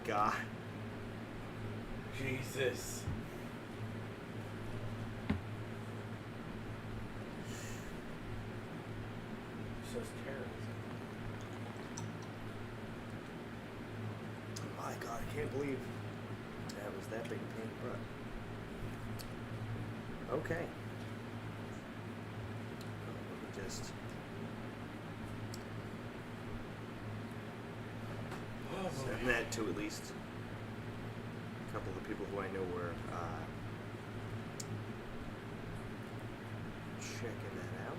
god. Jesus. So terrorism. My god, I can't believe that was that big a pain in the butt. Okay. Let me just... send that to at least a couple of the people who I know were checking that out.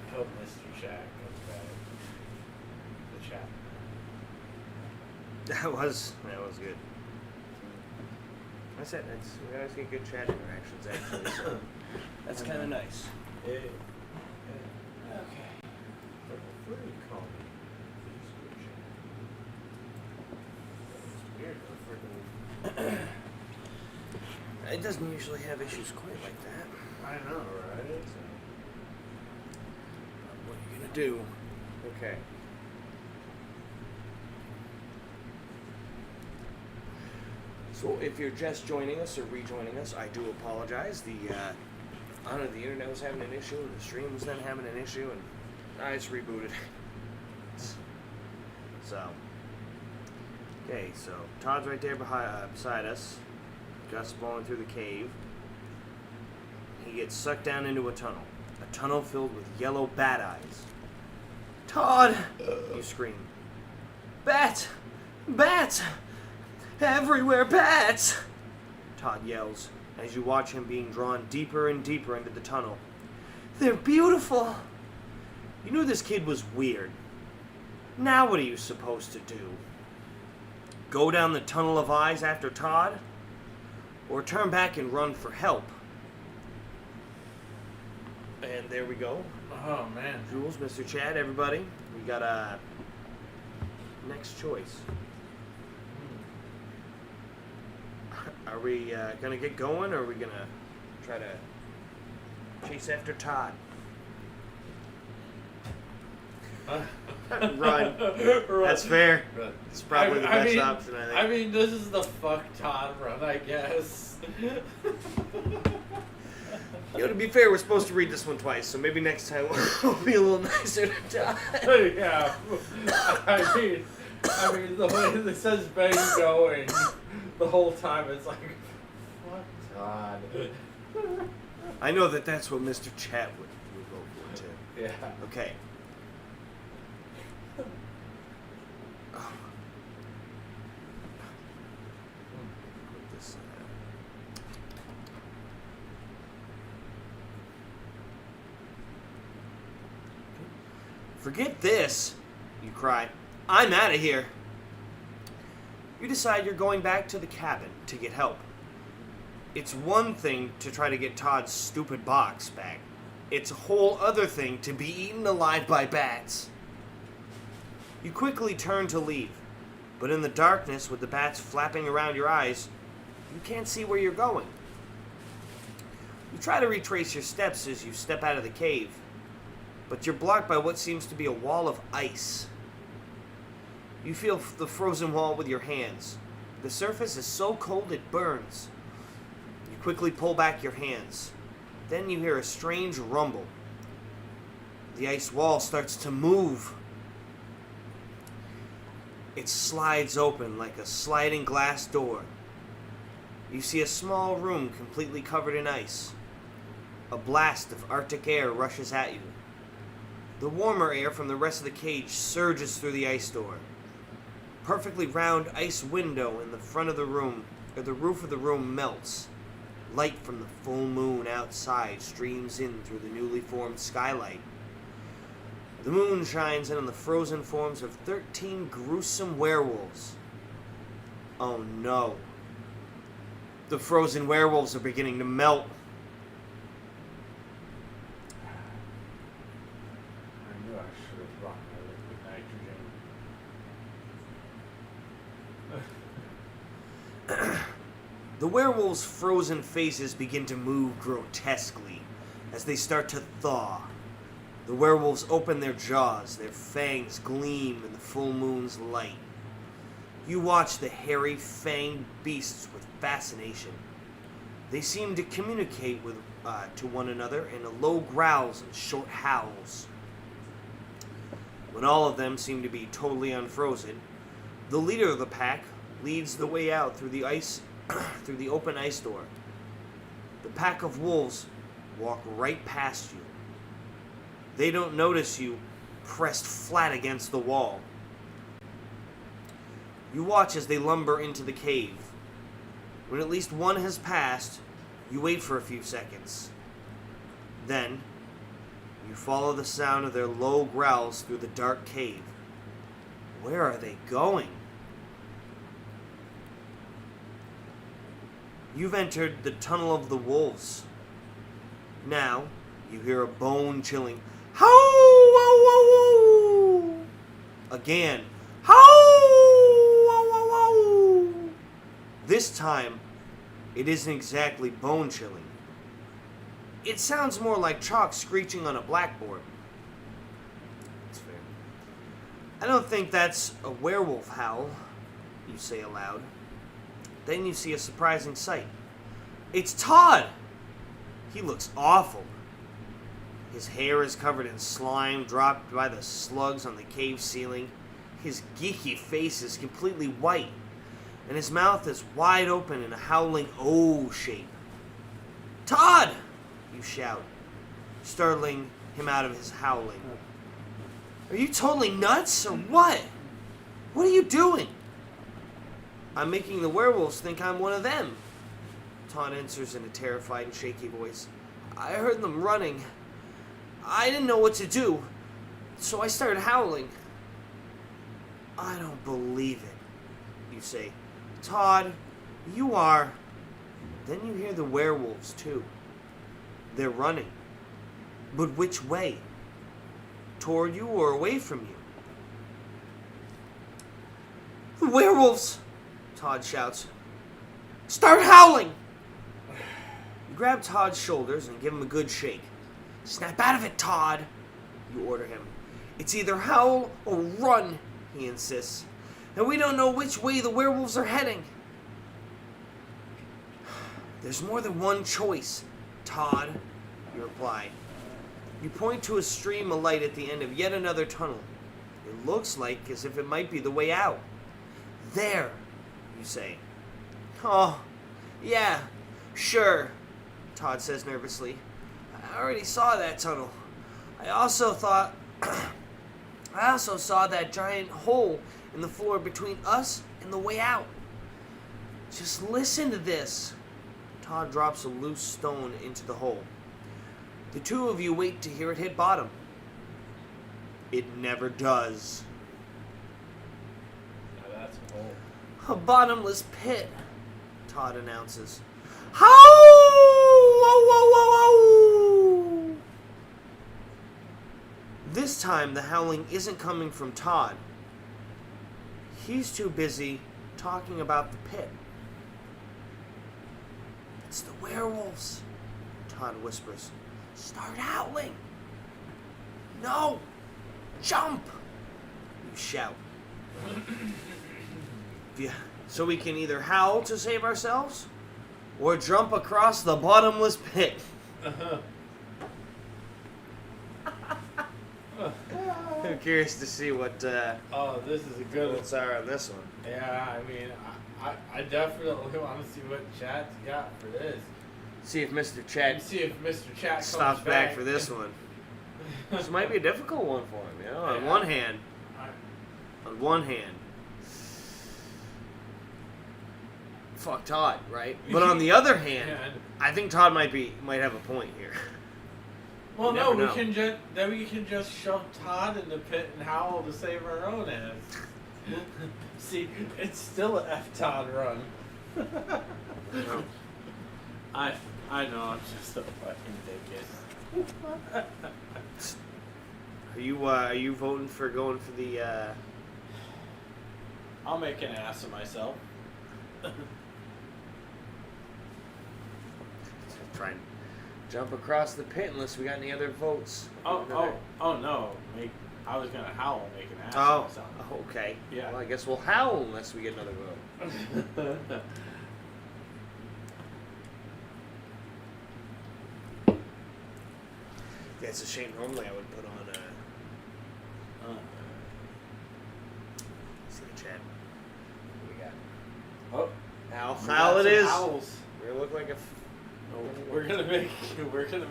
I hope Mr. Jack comes back. The chat. That was good. I said we always get good chat interactions actually, so that's kind of nice. Okay. What do you call me? It's weird. It doesn't usually have issues quite like that. I know, right? What are you gonna do? Okay. So if you're just joining us or rejoining us, I do apologize. The internet was having an issue, and the stream was then having an issue, and I just rebooted. So, okay, so Todd's right there beside us, just falling through the cave. He gets sucked down into a tunnel filled with yellow bat eyes. Todd! You scream. Bat! Bats! Everywhere bats! Todd yells as you watch him being drawn deeper and deeper into the tunnel. They're beautiful! You knew this kid was weird. Now what are you supposed to do? Go down the tunnel of eyes after Todd? Or turn back and run for help? And there we go. Oh, man. Jules, Mr. Chad, everybody. We got a next choice. Are we going to get going, or are we going to try to chase after Todd? Run. Run. That's fair. Run. It's probably the best option, I think. I mean, this is the fuck Todd run, I guess. To be fair, we're supposed to read this one twice, so maybe next time we'll be a little nicer to Todd. Yeah. I mean, the way this says bang going the whole time, it's like, fuck Todd. I know that's what Mr. Chat would go for, too. Yeah. Okay. Put this Forget this, you cry. I'm out of here. You decide you're going back to the cabin to get help. It's one thing to try to get Todd's stupid box back. It's a whole other thing to be eaten alive by bats. You quickly turn to leave, but in the darkness with the bats flapping around your eyes, you can't see where you're going. You try to retrace your steps as you step out of the cave, but you're blocked by what seems to be a wall of ice. You feel the frozen wall with your hands. The surface is so cold it burns. You quickly pull back your hands. Then you hear a strange rumble. The ice wall starts to move. It slides open like a sliding glass door. You see a small room completely covered in ice. A blast of Arctic air rushes at you. The warmer air from the rest of the cage surges through the ice door. Perfectly round ice window in the front of the room, or the roof of the room melts. Light from the full moon outside streams in through the newly formed skylight. The moon shines in on the frozen forms of 13 gruesome werewolves. Oh no. The frozen werewolves are beginning to melt. I knew I should have brought my liquid nitrogen. The werewolves' frozen faces begin to move grotesquely as they start to thaw. The werewolves open their jaws, their fangs gleam in the full moon's light. You watch the hairy, fanged beasts with fascination. They seem to communicate to one another in low growls and short howls. When all of them seem to be totally unfrozen, the leader of the pack leads the way out through the through the open ice door. The pack of wolves walk right past you. They don't notice you pressed flat against the wall. You watch as they lumber into the cave. When at least one has passed, you wait for a few seconds. Then, you follow the sound of their low growls through the dark cave. Where are they going? You've entered the tunnel of the wolves. Now, you hear a bone-chilling "How! Wow, wow, wow!" Again, "How! Wow, wow, wow!" This time, it isn't exactly bone-chilling. It sounds more like chalk screeching on a blackboard. That's fair. I don't think that's a werewolf howl, you say aloud. Then you see a surprising sight. It's Todd! He looks awful. His hair is covered in slime dropped by the slugs on the cave ceiling. His geeky face is completely white, and his mouth is wide open in a howling O shape. Todd! You shout, startling him out of his howling. Are you totally nuts, or what? What are you doing? I'm making the werewolves think I'm one of them. Todd answers in a terrified and shaky voice. I heard them running. I didn't know what to do, so I started howling. I don't believe it, you say. Todd, you are... Then you hear the werewolves, too. They're running. But which way? Toward you or away from you? The werewolves! Todd shouts. Start howling! You grab Todd's shoulders and give him a good shake. Snap out of it, Todd! You order him. It's either howl or run, he insists. And we don't know which way the werewolves are heading. There's more than one choice, Todd, you reply. You point to a stream of light at the end of yet another tunnel. It looks like as if it might be the way out. There, you say. Oh, yeah, sure, Todd says nervously. I already saw that tunnel. I also saw that giant hole in the floor between us and the way out. Just listen to this. Todd drops a loose stone into the hole. The two of you wait to hear it hit bottom. It never does. Now that's a hole. A bottomless pit, Todd announces. How! Whoa, whoa, whoa, whoa! This time the howling isn't coming from Todd. He's too busy talking about the pit. It's the werewolves, Todd whispers. Start howling. No! Jump! You shout. So we can either howl to save ourselves or jump across the bottomless pit. I'm curious to see what oh, this is a good one. what's are on this one. Yeah, I mean, I definitely want to see what Chat's got for this. See if Mr. Chat See if Mr. Chat comes stops back for this one. This might be a difficult one for him, you know. On one hand, fuck Todd, right? But on the other hand, I think Todd might have a point here. Well, You no, never we know. can just shove Todd in the pit and howl to save our own ass. See, it's still an F Todd run. I know, I'm just a fucking dickhead. Are you voting for going for the? I'll make an ass of myself. jump across the pit unless we got any other votes. Oh no. I was gonna howl and make an ass Oh, of myself. okay. Yeah. Well, I guess we'll howl unless we get another vote. Yeah, it's a shame. Normally I would put on see the chat. What we got? Oh, Howl it is. Howls. We look like a. We're gonna make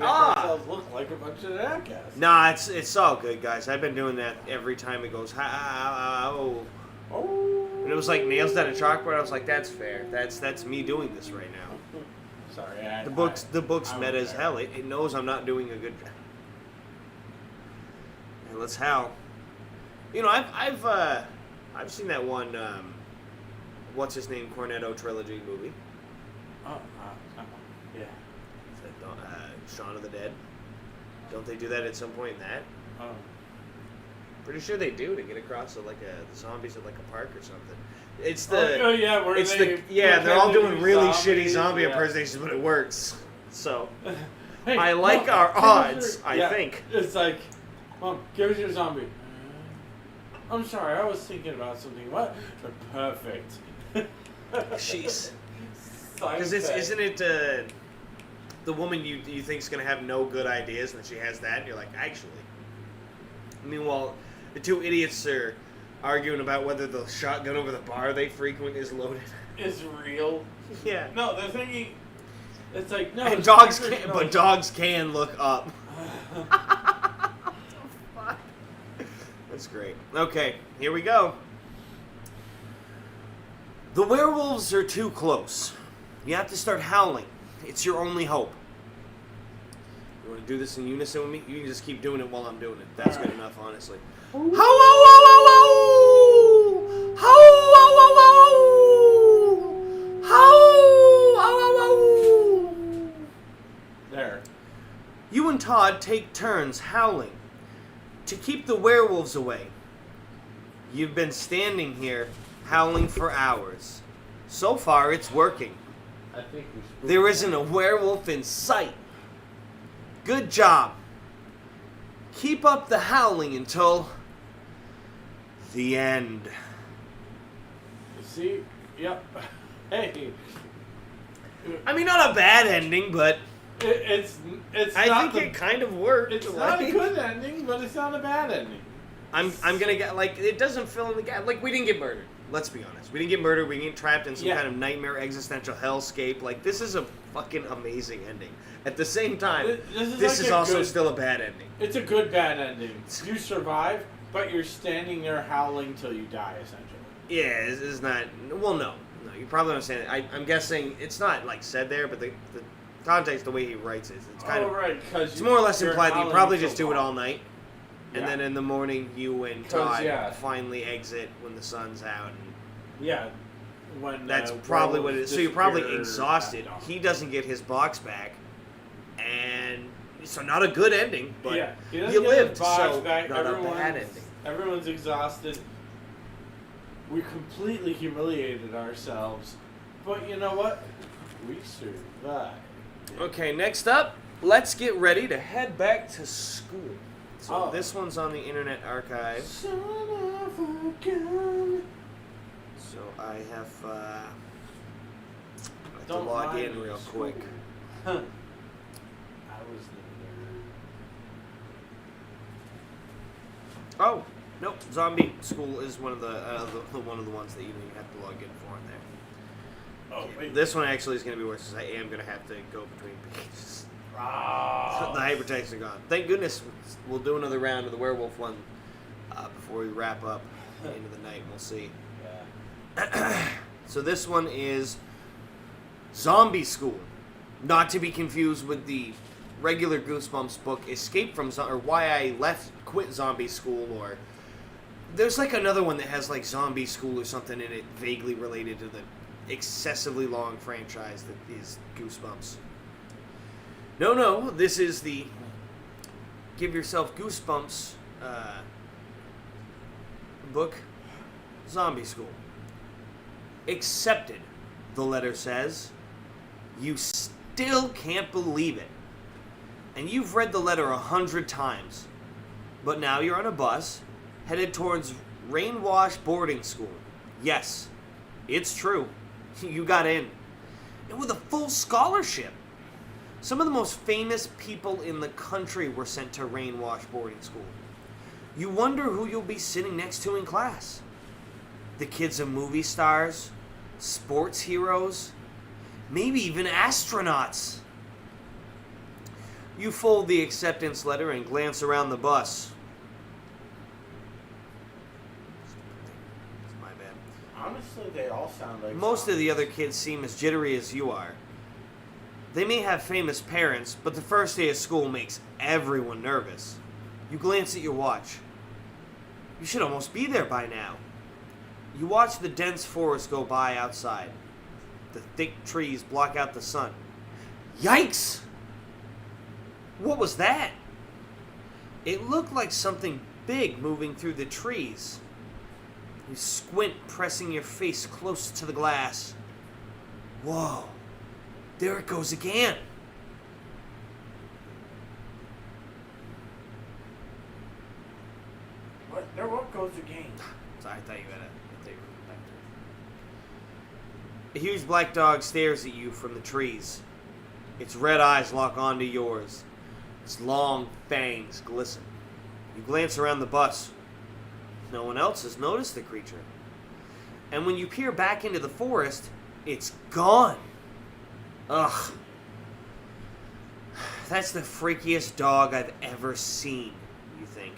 Ah! ourselves look like a bunch of jackasses. Nah, it's all good, guys. I've been doing that every time it goes howl. Oh. And it was like nails down a chalkboard. I was like, that's fair. That's me doing this right now. Sorry, The book's I meta was as there. hell. It knows I'm not doing a good job. And let's howl. You know, I've seen that one. What's his name? Cornetto trilogy movie. Yeah. Shaun of the Dead. Don't they do that at some point in that? Oh. Pretty sure they do to get across the zombies at like a park or something. It's the Oh yeah, where it's they they're all doing really shitty zombies, zombie yeah. impersonations, but it works. So Hey, I like Mom, our give us odds. your- I yeah, think. It's like, Mom, give us your zombie. I'm sorry, I was thinking about something. What? Perfect. Jeez. Because isn't it the woman you think's gonna have no good ideas, and then she has that, and you're like, actually. Meanwhile, the two idiots are arguing about whether the shotgun over the bar they frequent is loaded. Is real. Yeah. No, they're thinking. It's like no. And it's dogs never- can, no, but dogs can look up. That's great. Okay, here we go. The werewolves are too close. You have to start howling. It's your only hope. You want to do this in unison with me? You can just keep doing it while I'm doing it. That's good enough, honestly. How wow wow wow! How wow wow wow! How wow wow wow! There. You and Todd take turns howling to keep the werewolves away. You've been standing here howling for hours. So far, it's working. I think we should. There isn't a werewolf in sight. Good job. Keep up the howling until the end. See? Yep. Hey. I mean, not a bad ending, but It's I not think it kind of worked. It's not a good ending, but it's not a bad ending. I'm gonna get it doesn't fill in the gap. Like, we didn't get murdered. Let's be honest. We didn't get murdered. We didn't get trapped in some Yeah. kind of nightmare existential hellscape. Like, this is a fucking amazing ending. At the same time, This this like is a also good- still a bad ending. It's a good bad ending. You survive, but you're standing there howling till you die, essentially. Yeah, it's not. Well, no, you probably don't understand it. I'm guessing it's not like said there, but the context, the way he writes it, it's kind of. Right, because It's more or less implied that you probably just do it all night, and Yeah. then in the morning you and 'Cause, Todd yeah. finally exit when the sun's out. And Yeah, when that's probably what it is. So you're probably disappear exhausted. at dawn. He doesn't get his box back, and so not a good ending. But yeah, he doesn't you get lived, his box so back. not a bad ending. Everyone's exhausted. We completely humiliated ourselves, but you know what? We survived. Okay, next up, let's get ready to head back to school. So Oh. this one's on the Internet Archive. Son of a gun. So I have, I have to Don't log mind in real school. quick. Huh. I was the nerd. Oh, nope. Zombie School is one of the one of the ones that you have to log in for in there. Oh, wait. This one actually is going to be worse because I am going to have to go between pages. Oh. The hypertext are gone. Thank goodness we'll do another round of the werewolf one before we wrap up into the night. We'll see. Yeah. So this one is Zombie School, not to be confused with the regular Goosebumps book, Escape from or Why I Quit Zombie School, or there's like another one that has like Zombie School or something in it, vaguely related to the excessively long franchise that is Goosebumps. No, this is the Give Yourself Goosebumps book, Zombie School. Accepted, the letter says. You still can't believe it. and you've read the letter 100 times. But now you're on a bus, headed towards Rainwash Boarding School. Yes, it's true. You got in. And with a full scholarship. Some of the most famous people in the country were sent to Rainwash Boarding School. You wonder who you'll be sitting next to in class. The kids of movie stars, sports heroes, maybe even astronauts. You fold the acceptance letter and glance around the bus. My bad. Honestly, they all sound like Most zombies. of the other kids seem as jittery as you are. They may have famous parents, but the first day of school makes everyone nervous. You glance at your watch. You should almost be there by now. You watch the dense forest go by outside. The thick trees block out the sun. Yikes! What was that? It looked like something big moving through the trees. You squint, pressing your face close to the glass. Whoa. There it goes again. What goes again? Sorry, I thought you had a huge black dog stares at you from the trees. Its red eyes lock onto yours. Its long fangs glisten. You glance around the bus. No one else has noticed the creature. And when you peer back into the forest, it's gone. Ugh. That's the freakiest dog I've ever seen, you think.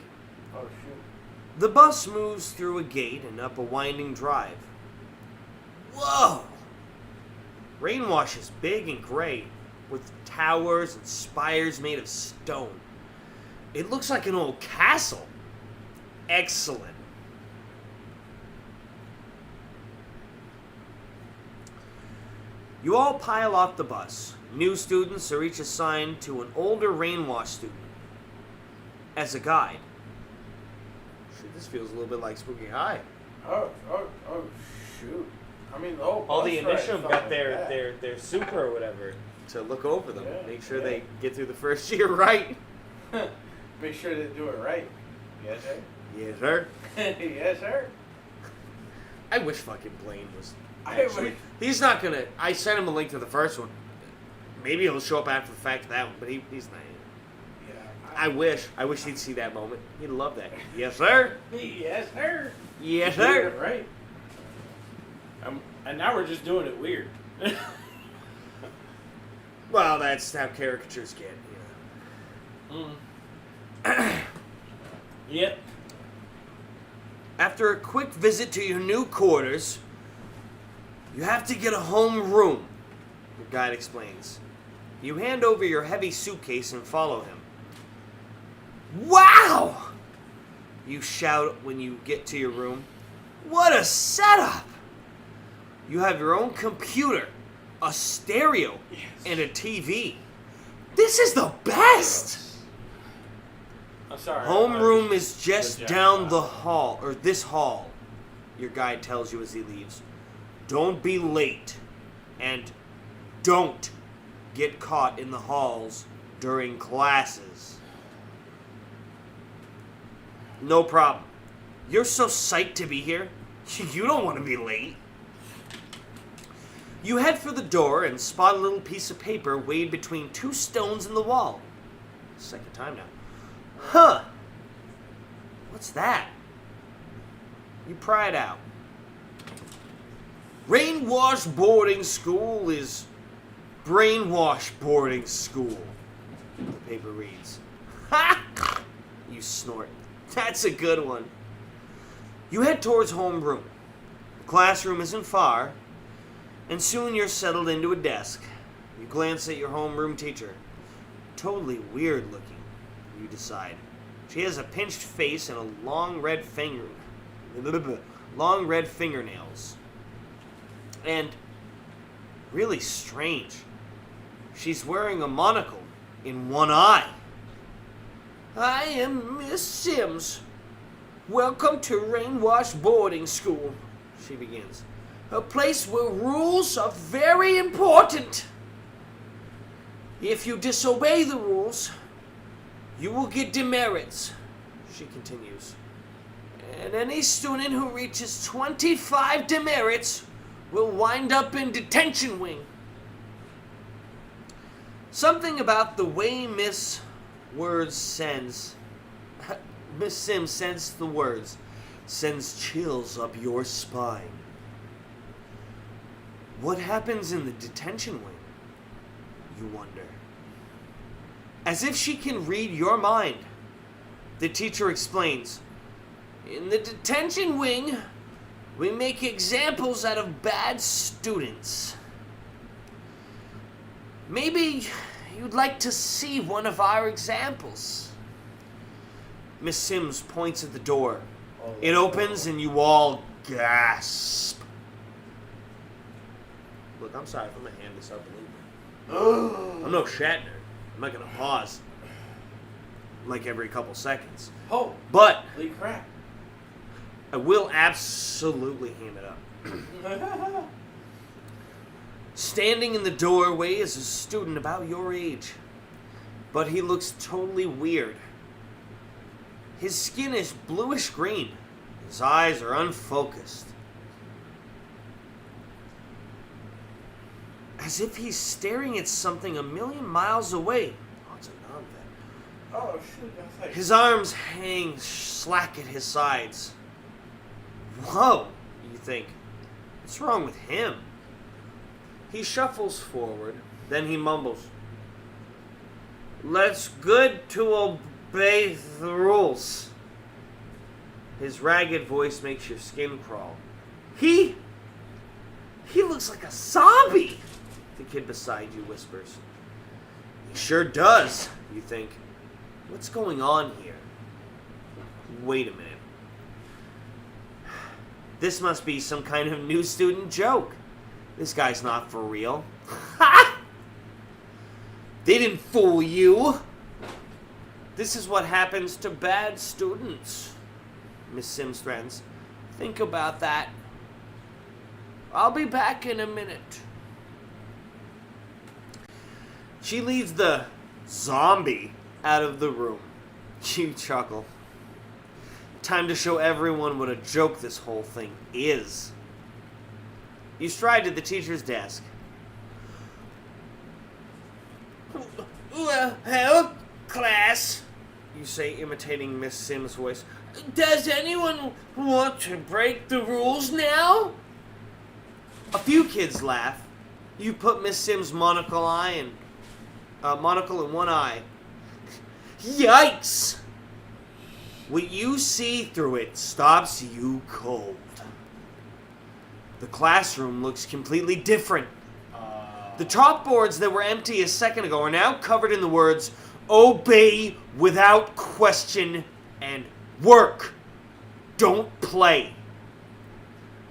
Oh, shoot. The bus moves through a gate and up a winding drive. Whoa! Rainwash is big and gray, with towers and spires made of stone. It looks like an old castle. Excellent. You all pile off the bus. New students are each assigned to an older Rainwash student as a guide. Shit, this feels a little bit like Spooky High. Oh, shoot. I mean, All the bus initials ride's got not their, bad. their super or whatever to look over them, Yeah, make sure yeah. they get through the first year right. Make sure they do it right. Yes, sir. Yes, sir. Yes, sir. I wish fucking Blaine was. I wish. He's not gonna. I sent him a link to the first one. Maybe he'll show up after the fact of that one, but he's not. Yeah. I wish he'd see that moment. He'd love that. Yes, sir. Yes, sir. Yes, Doing sir. it right. And now we're just doing it weird. Well, that's how caricatures get. Yep. After a quick visit to your new quarters, you have to get a home room, your guide explains. You hand over your heavy suitcase and follow him. Wow! You shout when you get to your room. What a setup! You have your own computer, a stereo, and a TV. This is the best! I'm sorry. Homeroom is just Good job. down the hall, or this hall, your guide tells you as he leaves. Don't be late, and don't get caught in the halls during classes. No problem. You're so psyched to be here, you don't want to be late. You head for the door and spot a little piece of paper weighed between two stones in the wall. Second time now. Huh. What's that? You pry it out. Rainwash Boarding School is Brainwash Boarding School. The paper reads. Ha! You snort. That's a good one. You head towards homeroom. The classroom isn't far, and soon you're settled into a desk. You glance at your homeroom teacher. Totally weird looking, you decide. She has a pinched face and a long red fingernails. And really strange. She's wearing a monocle in one eye. I am Miss Sims. Welcome to Rainwash Boarding School, she begins. A place where rules are very important. If you disobey the rules, You will get demerits, she continues. And any student who reaches 25 demerits will wind up in detention wing. Something about the way Miss Sims sends the words sends chills up your spine. What happens in the detention wing? You wonder. As if she can read your mind, the teacher explains, in the detention wing, we make examples out of bad students. Maybe you'd like to see one of our examples. Miss Sims points at the door. It opens and you all gasp. Look, I'm sorry if I'm going to hand this up and leave. I'm no Shatner. I'm not going to pause like every couple seconds. Oh, but holy crap. I will absolutely hand it up. Standing in the doorway is a student about your age, but he looks totally weird. His skin is bluish green. His eyes are unfocused. As if he's staring at something a million miles away. Oh, it's a non-vet. Oh, shoot, that's like... His arms hang slack at his sides. Whoa, you think. What's wrong with him? He shuffles forward, then he mumbles. It's good to obey the rules. His ragged voice makes your skin crawl. He looks like a zombie, the kid beside you whispers. He sure does, you think. What's going on here? Wait a minute. This must be some kind of new student joke. This guy's not for real. Ha! They didn't fool you. This is what happens to bad students. Miss Sims threatens. Think about that. I'll be back in a minute. She leads the zombie out of the room. You chuckle. Time to show everyone what a joke this whole thing is. You stride to the teacher's desk. Well, hello, class, you say, imitating Miss Sims' voice. Does anyone want to break the rules now? A few kids laugh. You put Miss Sims' monocle in one eye. Yikes! What you see through it stops you cold. The classroom looks completely different. The chalkboards that were empty a second ago are now covered in the words, obey without question and work. Don't play.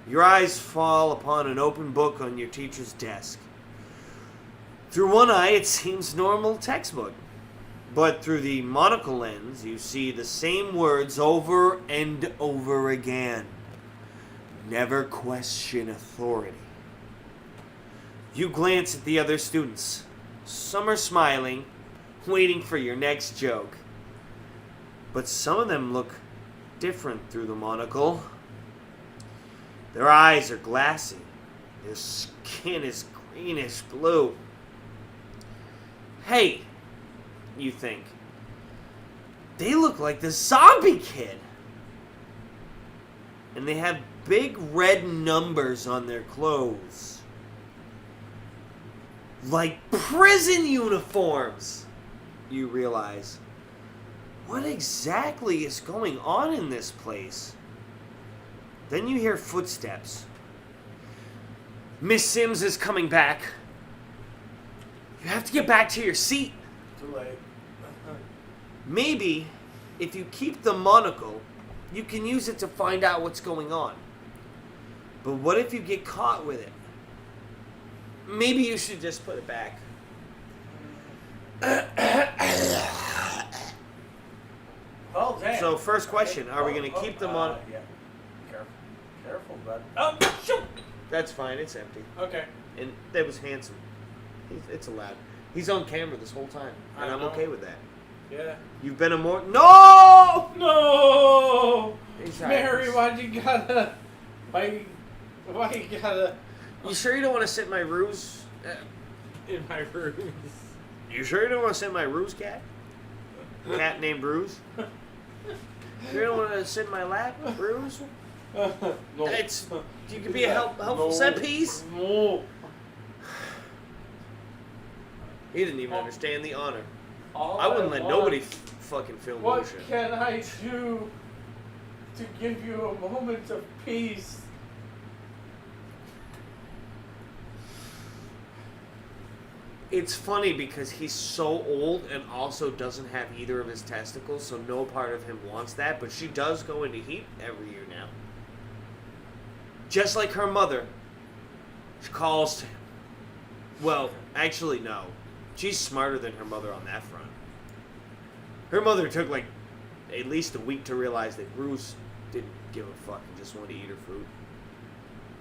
Your eyes fall upon an open book on your teacher's desk. Through one eye, it seems normal textbook. But through the monocle lens, you see the same words over and over again. Never question authority. You glance at the other students. Some are smiling, waiting for your next joke. But some of them look different through the monocle. Their eyes are glassy. Their skin is greenish blue. Hey, you think. They look like the zombie kid. And they have big red numbers on their clothes. Like prison uniforms, you realize. What exactly is going on in this place? Then you hear footsteps. Miss Sims is coming back. You have to get back to your seat. Too late. Maybe, if you keep the monocle, you can use it to find out what's going on. But what if you get caught with it? Maybe you should just put it back. Oh, damn. So, first question, are we going to keep the monocle? Yeah. Careful, bud. Oh, shoot! That's fine, it's empty. Okay. And that was handsome. It's allowed. He's on camera this whole time, and I'm okay with that. Yeah. You've been No! No! Exactly. Mary, why you gotta... Why you gotta... You sure you don't want to sit in my ruse? In my rooms. You sure you don't want to sit in my ruse, cat? Cat named Bruce? You don't want to sit in my lap, Bruce? No. You could be a helpful set piece. No. He didn't even understand the honor. All I wouldn't let want- nobody fucking film What motion. can I do to give you a moment of peace? It's funny because he's so old and also doesn't have either of his testicles, so no part of him wants that, but she does go into heat every year now. Just like her mother. She calls to him. Well, actually, no. She's smarter than her mother on that front. Her mother took, like, at least a week to realize that Bruce didn't give a fuck and just wanted to eat her food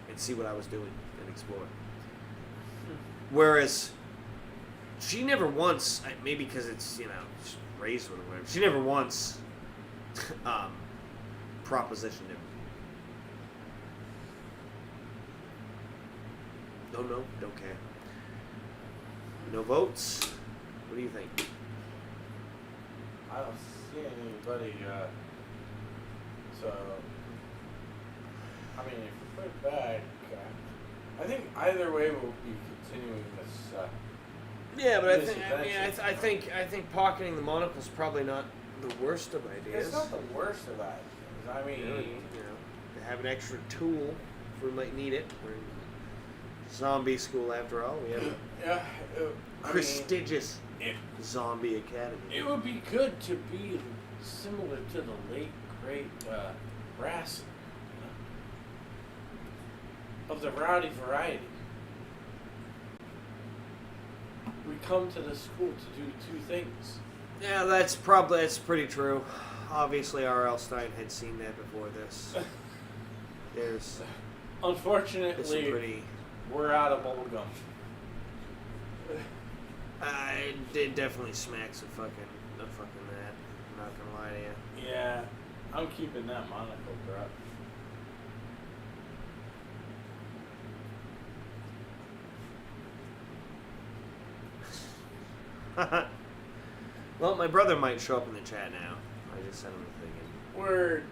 and see what I was doing and explore. Whereas she never once, maybe because it's, she's raised with her, whatever, she never once propositioned him. No, don't care. No votes? What do you think? I don't see anybody, so, I mean, if you put it back, I think either way we'll be continuing this, Yeah, but This adventure. I think pocketing the monocle's probably not the worst of ideas. it's not the worst of ideas. I mean, To have an extra tool if we might need it. We're in zombie school after all. We have a yeah, prestigious zombie academy. it would be good to be similar to the late great Brass of the Rowdy Variety. We come to the school to do two things. Yeah, that's pretty true. Obviously, R.L. Stein had seen that before this. There's some Unfortunately, pretty. we're out of bubble gum. It definitely smacks of fucking that. I'm not gonna lie to you. Yeah, I'm keeping that monocle, bro. Well, my brother might show up in the chat now. I just sent him a thing in. Word.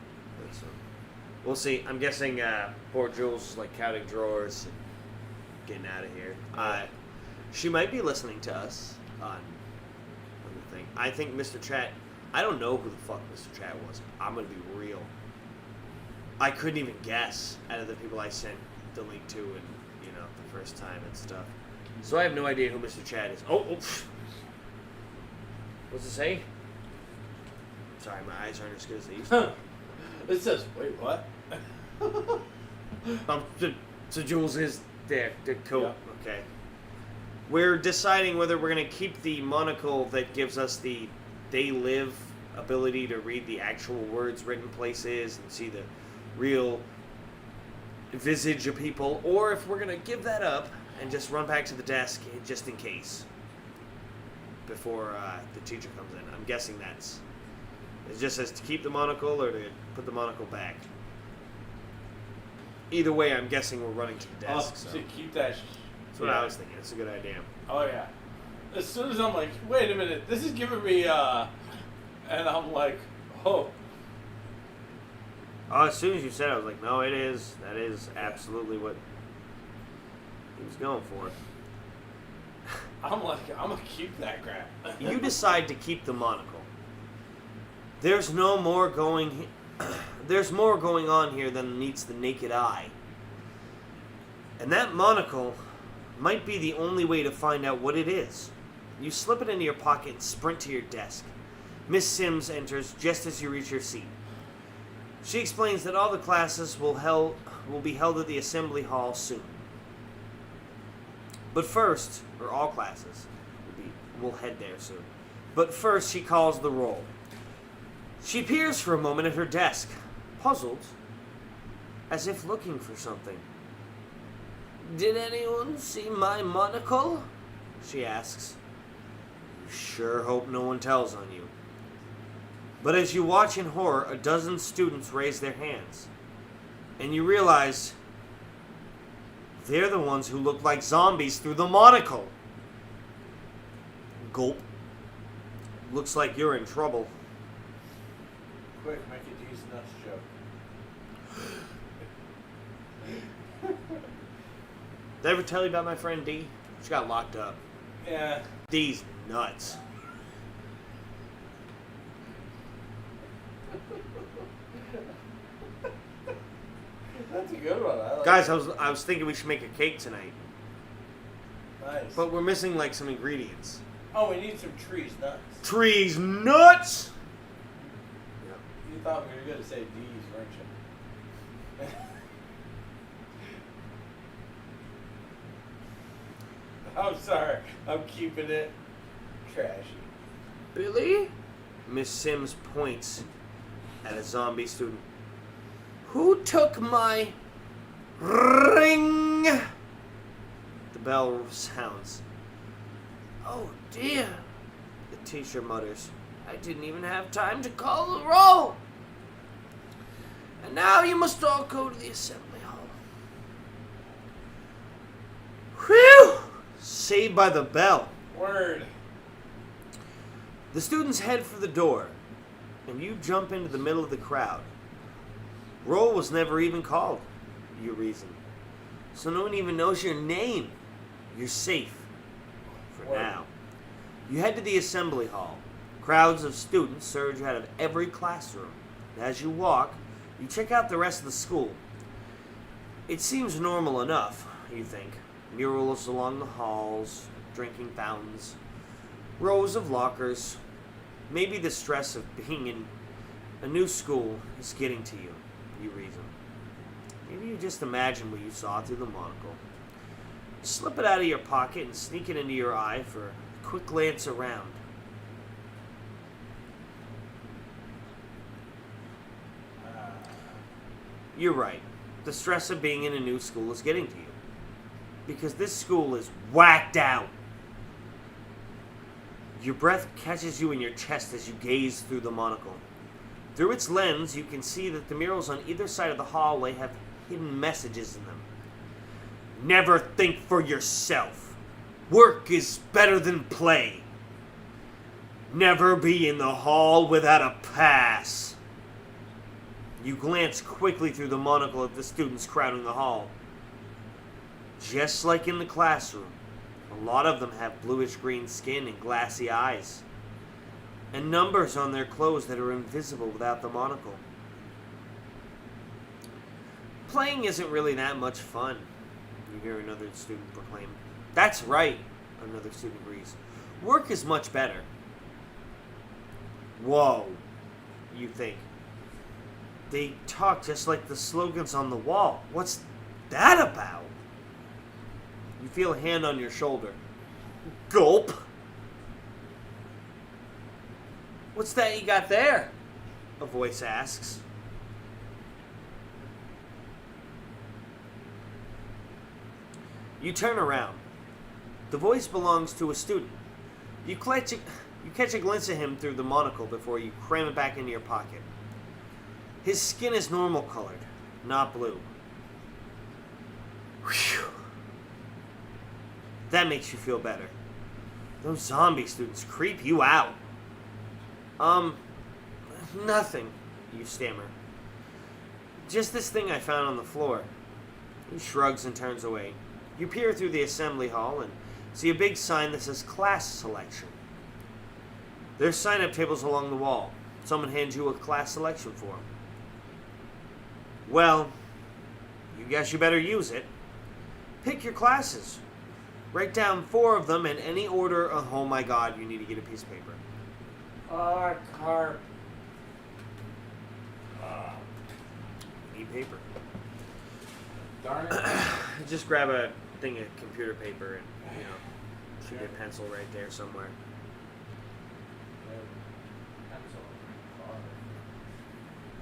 So, we'll see. I'm guessing poor Jules is like counting drawers and getting out of here. She might be listening to us on the thing. I think Mr. Chat. I don't know who the fuck Mr. Chat was. I'm gonna be real. I couldn't even guess out of the people I sent the link to and the first time and stuff. So I have no idea who Mr. Chat is. Oh. What's it say? Sorry, my eyes aren't as good as they used to. It says, wait, what? So Jules is there. Cool. Yeah. Okay. We're deciding whether we're going to keep the monocle that gives us the they live ability to read the actual words written places and see the real visage of people, or if we're going to give that up and just run back to the desk just in case before the teacher comes in. I'm guessing it just says to keep the monocle or to put the monocle back. Either way, I'm guessing we're running to the desk. So. To keep that. That's what I was thinking. It's a good idea. Oh yeah. As soon as I'm like, wait a minute, this is giving me and I'm like, oh. Oh, as soon as you said it, I was like, no, it is. That is absolutely what he was going for. I'm like, I'm gonna keep that crap. You decide to keep the monocle. There's more going on here than meets the naked eye. And that monocle might be the only way to find out what it is. You slip it into your pocket and sprint to your desk. Miss Sims enters just as you reach your seat. She explains that all the classes will be held at the assembly hall soon. But first, or all classes, will head there soon. But first, she calls the roll. She peers for a moment at her desk, puzzled, as if looking for something. Did anyone see my monocle? She asks. You sure hope no one tells on you. But as you watch in horror, a dozen students raise their hands. And you realize they're the ones who look like zombies through the monocle. Gulp. Looks like you're in trouble. Quick, make a D's nuts joke. Did I ever tell you about my friend D? She got locked up. Yeah. D's nuts. That's a good one. I like Guys, it. I was thinking we should make a cake tonight. Nice. But we're missing like some ingredients. Oh, we need some trees nuts. Trees nuts! You thought we were going to say D's, weren't you? I'm sorry. I'm keeping it trashy. Billy? Miss Sims points at a zombie student. Who took my ring? The bell sounds. Oh dear, the teacher mutters. I didn't even have time to call the roll. And now you must all go to the assembly hall. Whew! Saved by the bell. Word. The students head for the door, and you jump into the middle of the crowd. Roll was never even called, you reason. So no one even knows your name. You're safe. For Word. now. You head to the assembly hall. Crowds of students surge out of every classroom. As you walk, you check out the rest of the school. It seems normal enough, you think. Murals along the halls, drinking fountains, rows of lockers. Maybe the stress of being in a new school is getting to you, you reason. Maybe you just imagine what you saw through the monocle. Slip it out of your pocket and sneak it into your eye for a quick glance around. You're right. The stress of being in a new school is getting to you. Because this school is whacked out. Your breath catches you in your chest as you gaze through the monocle. Through its lens, you can see that the murals on either side of the hallway have hidden messages in them. Never think for yourself. Work is better than play. Never be in the hall without a pass. You glance quickly through the monocle at the students crowding the hall. Just like in the classroom, a lot of them have bluish-green skin and glassy eyes, and numbers on their clothes that are invisible without the monocle. Playing isn't really that much fun, you hear another student proclaim. That's right, another student agrees. Work is much better. Whoa, you think. They talk just like the slogans on the wall. What's that about? You feel a hand on your shoulder. Gulp. What's that you got there? A voice asks. You turn around. The voice belongs to a student. You catch a glimpse of him through the monocle before you cram it back into your pocket. His skin is normal colored, not blue. Whew. That makes you feel better. Those zombie students creep you out. Nothing, you stammer. Just this thing I found on the floor. He shrugs and turns away. You peer through the assembly hall and see a big sign that says class selection. There's sign-up tables along the wall. Someone hands you a class selection form. Well, you guess you better use it. Pick your classes. Write down 4 of them in any order. Oh my god, you need to get a piece of paper. Carp. Need paper. Darn it. Just grab a thing of computer paper and, shoot a pencil right there somewhere.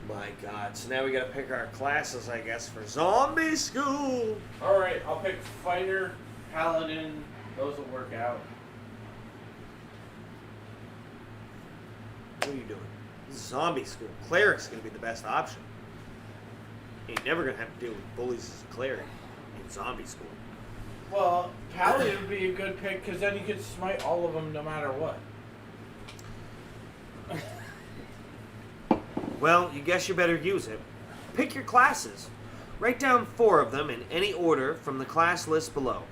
My god, so now we gotta pick our classes, I guess, for zombie school. Alright, I'll pick fighter, paladin. Those will work out. What are you doing? Zombie school. Cleric's going to be the best option. You're never going to have to deal with bullies as a cleric in zombie school. Well, Pally would be a good pick because then you could smite all of them no matter what. Well, you guess you better use it. Pick your classes. Write down 4 of them in any order from the class list below.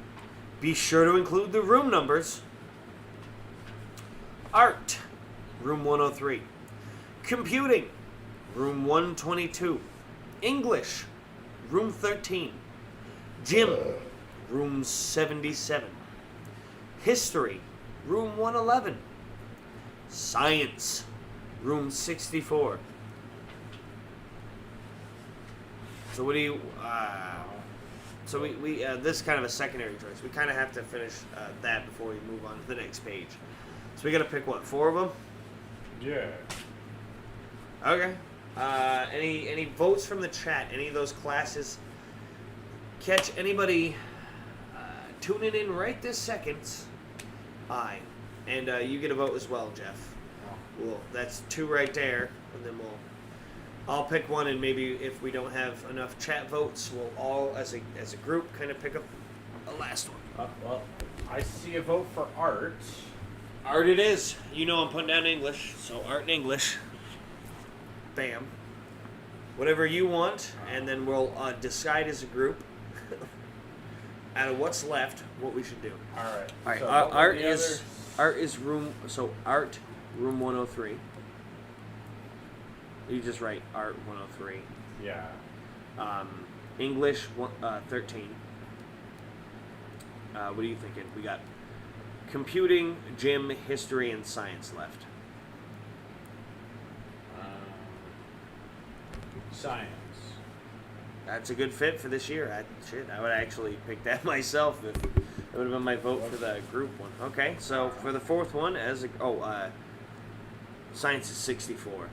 Be sure to include the room numbers. Art, room 103. Computing, room 122. English, room 13. Gym, room 77. History, room 111. Science, room 64. So what do you? So we this is kind of a secondary choice. We kind of have to finish that before we move on to the next page. So we got to pick what, 4 of them? Yeah. Okay. Any votes from the chat? Any of those classes catch anybody tuning in right this second? Aye. And you get a vote as well, Jeff. Well, that's 2 right there, and then I'll pick one, and maybe if we don't have enough chat votes, we'll all, as a group, kind of pick up a last one. Well, I see a vote for art. Art it is. You know I'm putting down English, so art and English. Bam. Whatever you want, and then we'll decide as a group, out of what's left, what we should do. All right. All right. So Art is room. So art room 103. You just write art 103. Yeah. English 13. What are you thinking? We got computing, gym, history, and science left. Science. That's a good fit for this year. I would actually pick that myself if it would have been my vote for the group one. Okay, so for the 4th one, science is 64.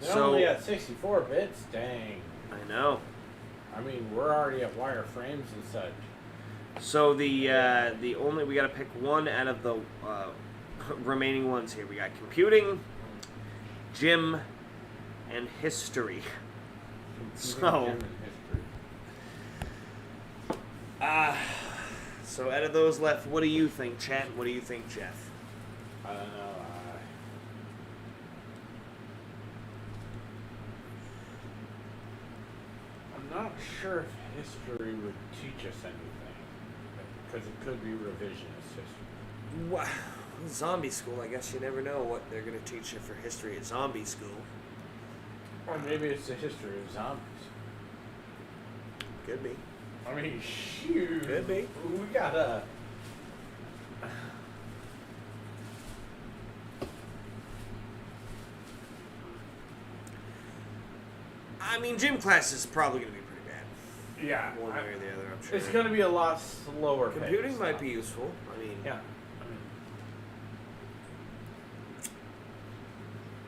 They're only at 64 bits? Dang. I know. I mean, we're already at wireframes and such. So the only we got to pick one out of the remaining ones here. We got computing, gym, and history. So out of those left, what do you think, chat? What do you think, Jeff? I don't know. I'm not sure if history would teach us anything, because it could be revisionist history. Wow. Zombie school, I guess you never know what they're going to teach you for history at zombie school. Or maybe it's the history of zombies. Could be. I mean, shoot. Could be. We gotta... I mean, gym class is probably going to be pretty bad. Yeah. One way or the other, I'm sure. It's going to be a lot slower. Computing might be useful. I mean... Yeah.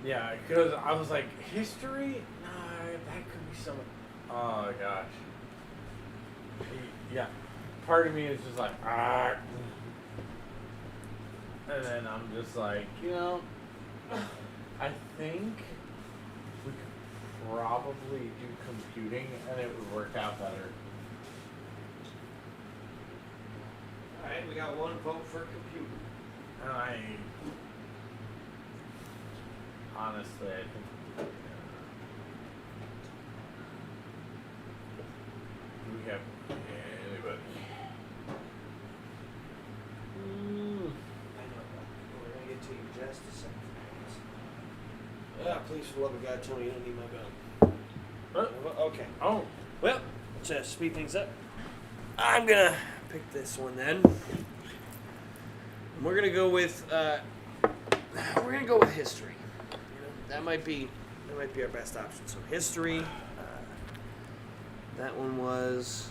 Yeah, because I was like, history? No, that could be some... Oh, gosh. Yeah. Part of me is just like, ah. And then I'm just like, I think we could probably do computing and it would work out better. Alright, we got one vote for computing. And honestly, I think we have anybody. I know that. We're going to get to you in just a second. Yeah, please, for the love of God, tell me you don't need my gun. Okay. Oh. Well, to speed things up, I'm going to pick this one then. We're going to go with history. That might be our best option. So history, that one was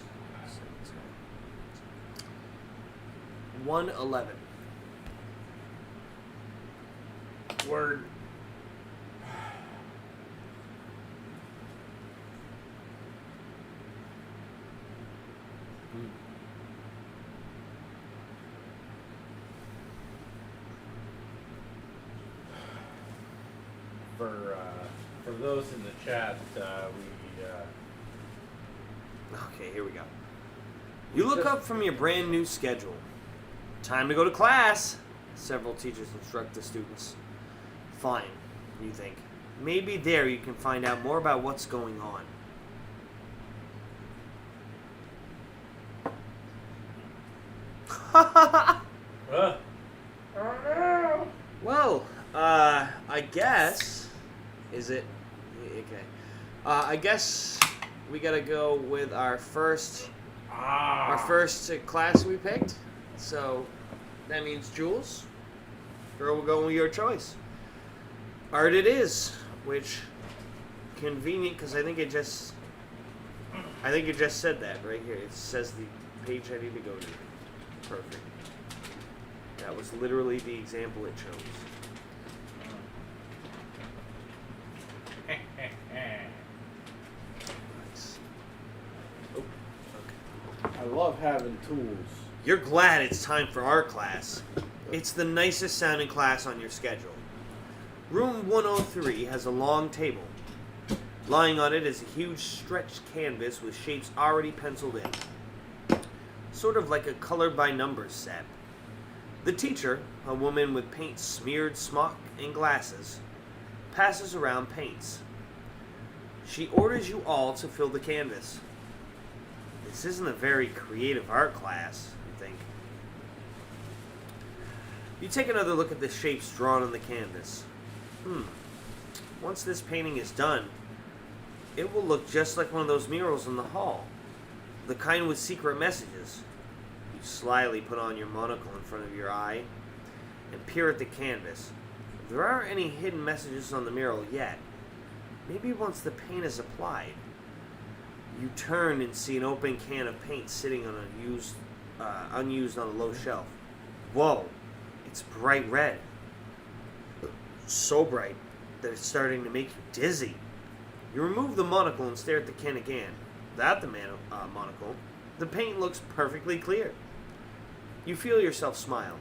111. Word. those in the chat, Okay, here we go. You look up from your brand new schedule. Time to go to class. Several teachers instruct the students. Fine, you think. Maybe there you can find out more about what's going on. Oh no! Well, I guess... Is it... Okay. I guess we gotta go with our first class we picked. So, that means Jules. Girl, we're going with your choice. Art it is, which... Convenient, because I think it just said that right here. It says the page I need to go to. Perfect. That was literally the example it chose. Nice. Oh, okay. I love having tools. You're glad it's time for art class. It's the nicest sounding class on your schedule. Room 103 has a long table. Lying on it is a huge stretched canvas with shapes already penciled in. Sort of like a colored by numbers set. The teacher, a woman with paint smeared smock and glasses, passes around paints. She orders you all to fill the canvas. This isn't a very creative art class, you think. You take another look at the shapes drawn on the canvas. Once this painting is done, it will look just like one of those murals in the hall. The kind with secret messages. You slyly put on your monocle in front of your eye and peer at the canvas. There aren't any hidden messages on the mural yet. Maybe once the paint is applied. You turn and see an open can of paint sitting on unused on a low shelf. Whoa, it's bright red. So bright that it's starting to make you dizzy. You remove the monocle and stare at the can again. Without the monocle, the paint looks perfectly clear. You feel yourself smile.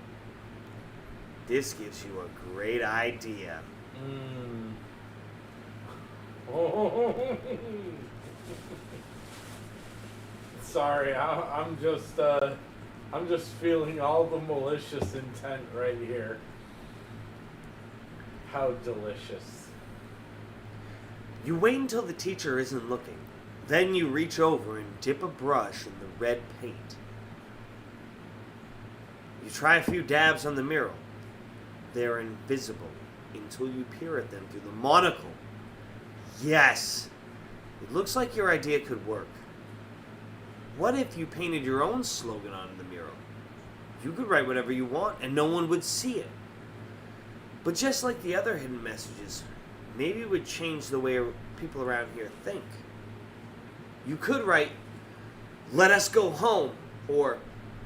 This gives you a great idea. Sorry, I'm just feeling all the malicious intent right here. How delicious. You wait until the teacher isn't looking. Then you reach over and dip a brush in the red paint. You try a few dabs on the mural. They're invisible until you peer at them through the monocle. Yes! It looks like your idea could work. What if you painted your own slogan on the mural? You could write whatever you want and no one would see it. But just like the other hidden messages, maybe it would change the way people around here think. You could write, "Let us go home," or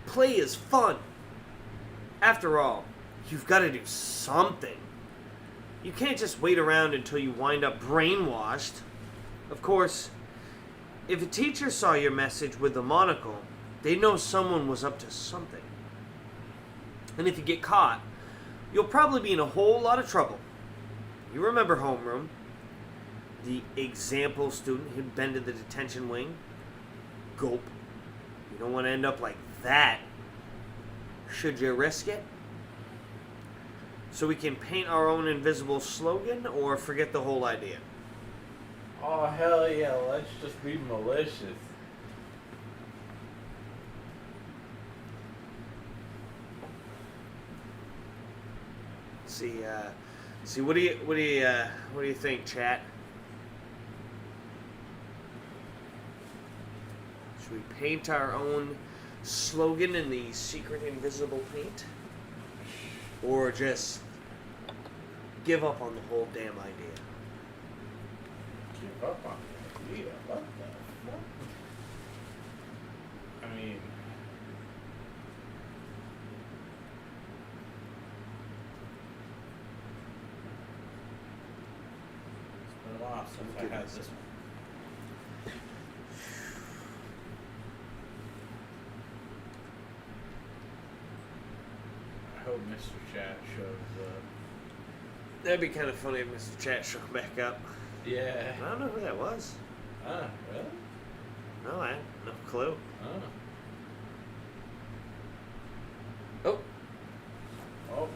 "Play is fun." After all, you've got to do something. You can't just wait around until you wind up brainwashed. Of course, if a teacher saw your message with the monocle, they'd know someone was up to something. And if you get caught, you'll probably be in a whole lot of trouble. You remember homeroom? The example student who'd been to the detention wing? Gulp. You don't want to end up like that. Should you risk it? So we can paint our own invisible slogan or forget the whole idea? Oh, hell yeah, let's just be malicious. See, what do you think, chat? Should we paint our own slogan in the secret invisible paint? Or just give up on the whole damn idea? Give up on the idea? What the fuck? I mean... It's been a while since I had this one. I hope Mr. Chat shows up. That'd be kind of funny if Mr. Chat showed back up. Yeah. I don't know who that was. Really? No, I have no clue. Oh. Oh.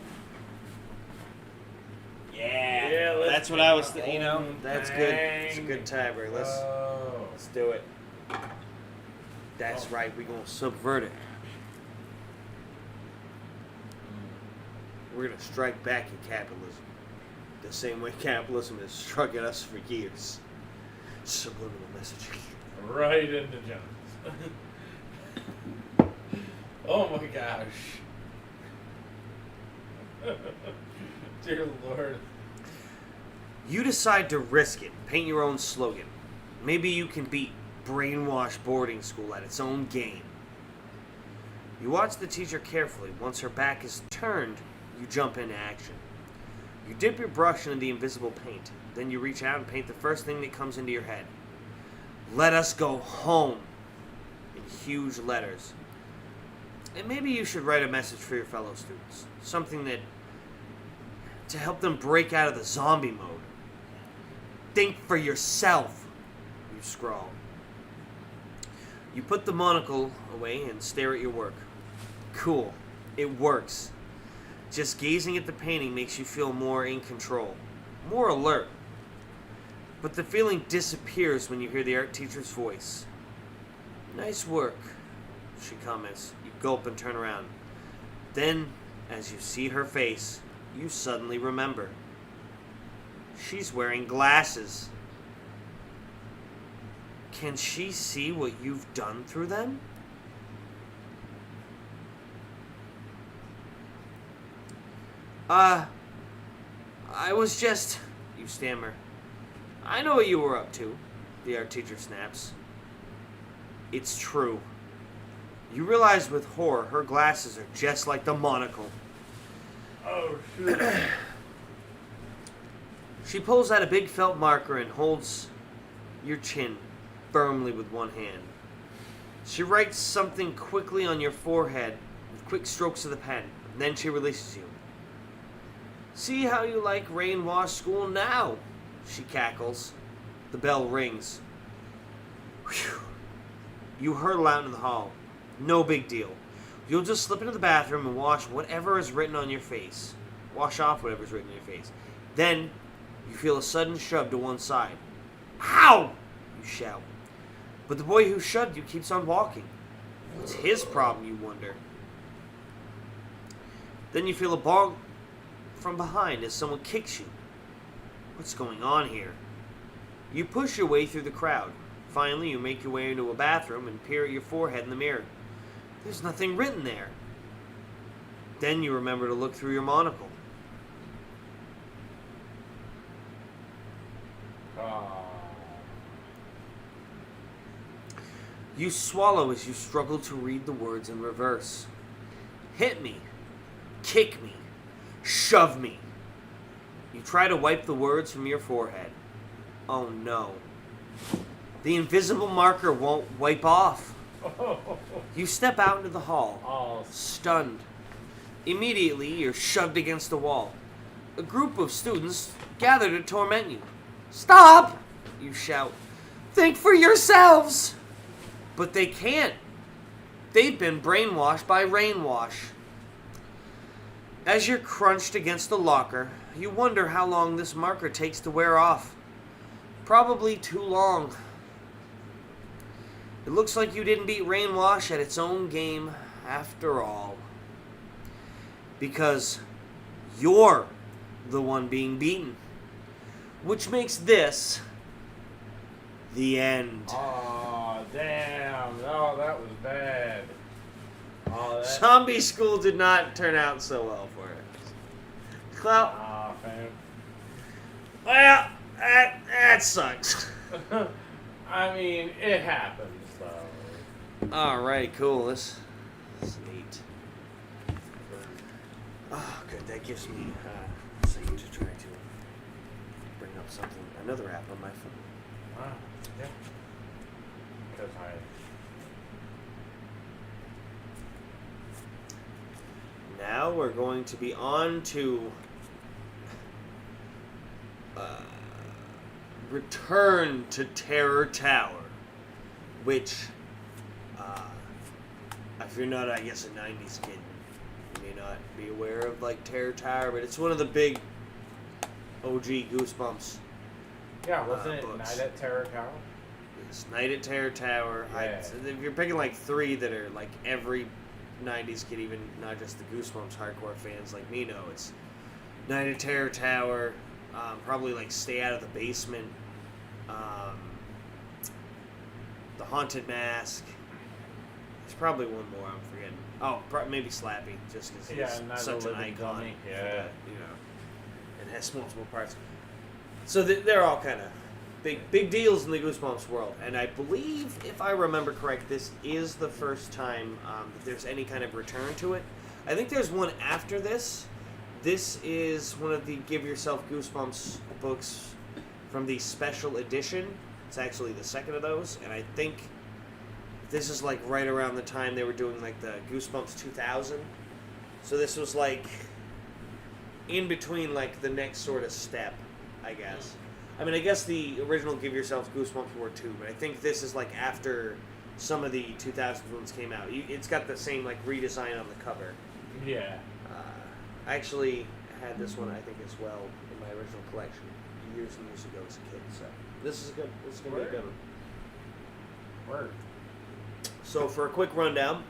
Yeah. That's what I was thinking. You know, that's good. It's a good tiebreaker. Let's do it. That's right. We're gonna subvert it. We're gonna strike back at capitalism, the same way capitalism has struck at us for years. Subliminal messaging. Right into Jones. Oh my gosh. Dear Lord. You decide to risk it. Paint your own slogan. Maybe you can beat Brainwash Boarding School at its own game. You watch the teacher carefully. Once her back is turned, you jump into action. You dip your brush into the invisible paint. Then you reach out and paint the first thing that comes into your head. Let us go home. In huge letters. And maybe you should write a message for your fellow students. Something to help them break out of the zombie mode. Think for yourself, you scrawl. You put the monocle away and stare at your work. Cool. It works. Just gazing at the painting makes you feel more in control. More alert. But the feeling disappears when you hear the art teacher's voice. Nice work, she comments. You gulp and turn around. Then, as you see her face, you suddenly remember. She's wearing glasses. Can she see what you've done through them? I was just... You stammer. I know what you were up to, the art teacher snaps. It's true. You realize with horror, her glasses are just like the monocle. Oh, shoot. She pulls out a big felt marker and holds your chin firmly with one hand. She writes something quickly on your forehead with quick strokes of the pen. Then she releases you. See how you like Rainwash School now, she cackles. The bell rings. Whew. You hurtle out into the hall. No big deal. You'll just slip into the bathroom and wash whatever is written on your face. Wash off whatever's written on your face. Then, you feel a sudden shove to one side. Ow! You shout. But the boy who shoved you keeps on walking. What's his problem, you wonder? Then you feel a ball from behind as someone kicks you. What's going on here? You push your way through the crowd. Finally, you make your way into a bathroom and peer at your forehead in the mirror. There's nothing written there. Then you remember to look through your monocle. You swallow as you struggle to read the words in reverse. Hit me. Kick me. Shove me. You try to wipe the words from your forehead. Oh no. The invisible marker won't wipe off. You step out into the hall, stunned. Immediately, you're shoved against a wall. A group of students gather to torment you. Stop! You shout. Think for yourselves! But they can't. They've been brainwashed by Rainwash. As you're crunched against the locker, you wonder how long this marker takes to wear off. Probably too long. It looks like you didn't beat Rainwash at its own game after all. Because you're the one being beaten. Which makes this the end. Oh, damn. Oh, that was bad. Zombie School did not turn out so well for us. Well, fam. Well, that sucks. I mean, it happens, though. Alright, cool. This is neat. Oh, good. That gives me a second to try to bring up something, another app on my phone. Wow. Yeah. Because Now we're going to be on to Return to Terror Tower, which, if you're not, I guess, a 90s kid, you may not be aware of, like, Terror Tower, but it's one of the big OG Goosebumps. Yeah, wasn't it books. Night at Terror Tower? It's Night at Terror Tower. Yeah. If you're picking, like, 3 that are, like, every 90s kid, even not just the Goosebumps hardcore fans like me know, it's Night at Terror Tower, probably, like, Stay Out of the Basement, The Haunted Mask. There's probably one more I'm forgetting. Oh, maybe Slappy, just because he's such an icon. Dummy. For Yeah. that, you know, and has multiple parts. So they're all kind of big deals in the Goosebumps world. And I believe, if I remember correct, this is the first time that there's any kind of return to it. I think there's one after this. This is one of the Give Yourself Goosebumps books from the special edition. It's actually the second of those, and I think this is like right around the time they were doing like the Goosebumps 2000. So this was like in between like the next sort of step, I guess. I mean, I guess the original Give Yourself Goosebumps were 2, but I think this is like after some of the 2000s ones came out. It's got the same like redesign on the cover. Yeah. I actually had this one, I think, as well in my original collection years and years ago as a kid. So this is good. This is gonna be a good one. Word. So for a quick rundown,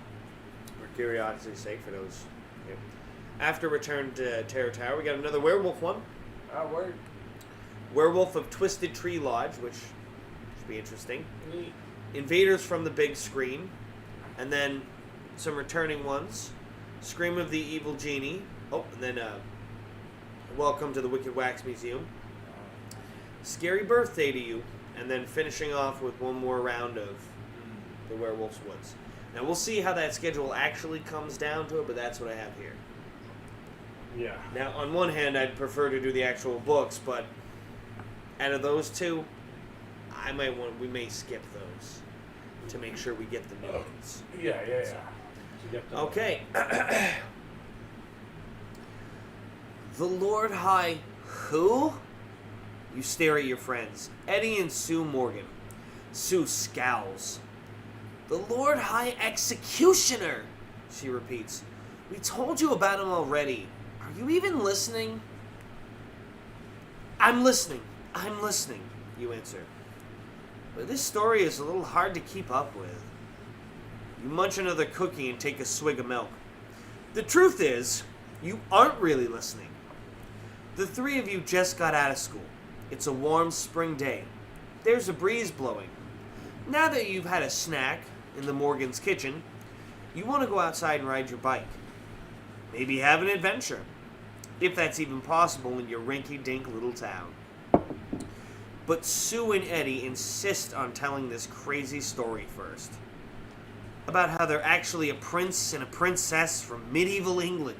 for curiosity's sake, for those, after Return to Terror Tower, we got another werewolf one. Word. Werewolf of Twisted Tree Lodge, which should be interesting. Neat. Invaders from the Big Screen, and then some returning ones. Scream of the Evil Genie. Oh, and then Welcome to the Wicked Wax Museum. Scary Birthday to You, and then finishing off with one more round of the Werewolf Woods. Now we'll see how that schedule actually comes down to it, but that's what I have here. Yeah. Now, on one hand, I'd prefer to do the actual books, but out of those two, we may skip those to make sure we get the new ones. Yeah. Okay. The Lord High who? You stare at your friends, Eddie and Sue Morgan. Sue scowls. The Lord High Executioner, she repeats. We told you about him already. Are you even listening? I'm listening, you answer. But this story is a little hard to keep up with. You munch another cookie and take a swig of milk. The truth is, you aren't really listening. The 3 of you just got out of school. It's a warm spring day. There's a breeze blowing. Now that you've had a snack in the Morgan's kitchen, you want to go outside and ride your bike. Maybe have an adventure, if that's even possible in your rinky-dink little town. But Sue and Eddie insist on telling this crazy story first. About how they're actually a prince and a princess from medieval England.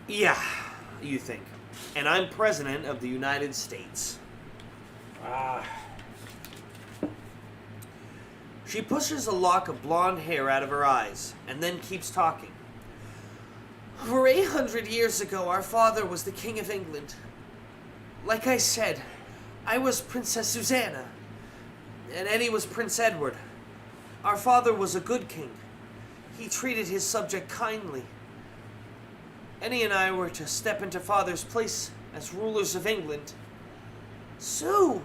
Yeah, you think. And I'm president of the United States. She pushes a lock of blonde hair out of her eyes, and then keeps talking. Over 800 years ago, our father was the King of England. Like I said, I was Princess Susanna, and Eddie was Prince Edward. Our father was a good king. He treated his subject kindly. Eddie and I were to step into father's place as rulers of England. Sue!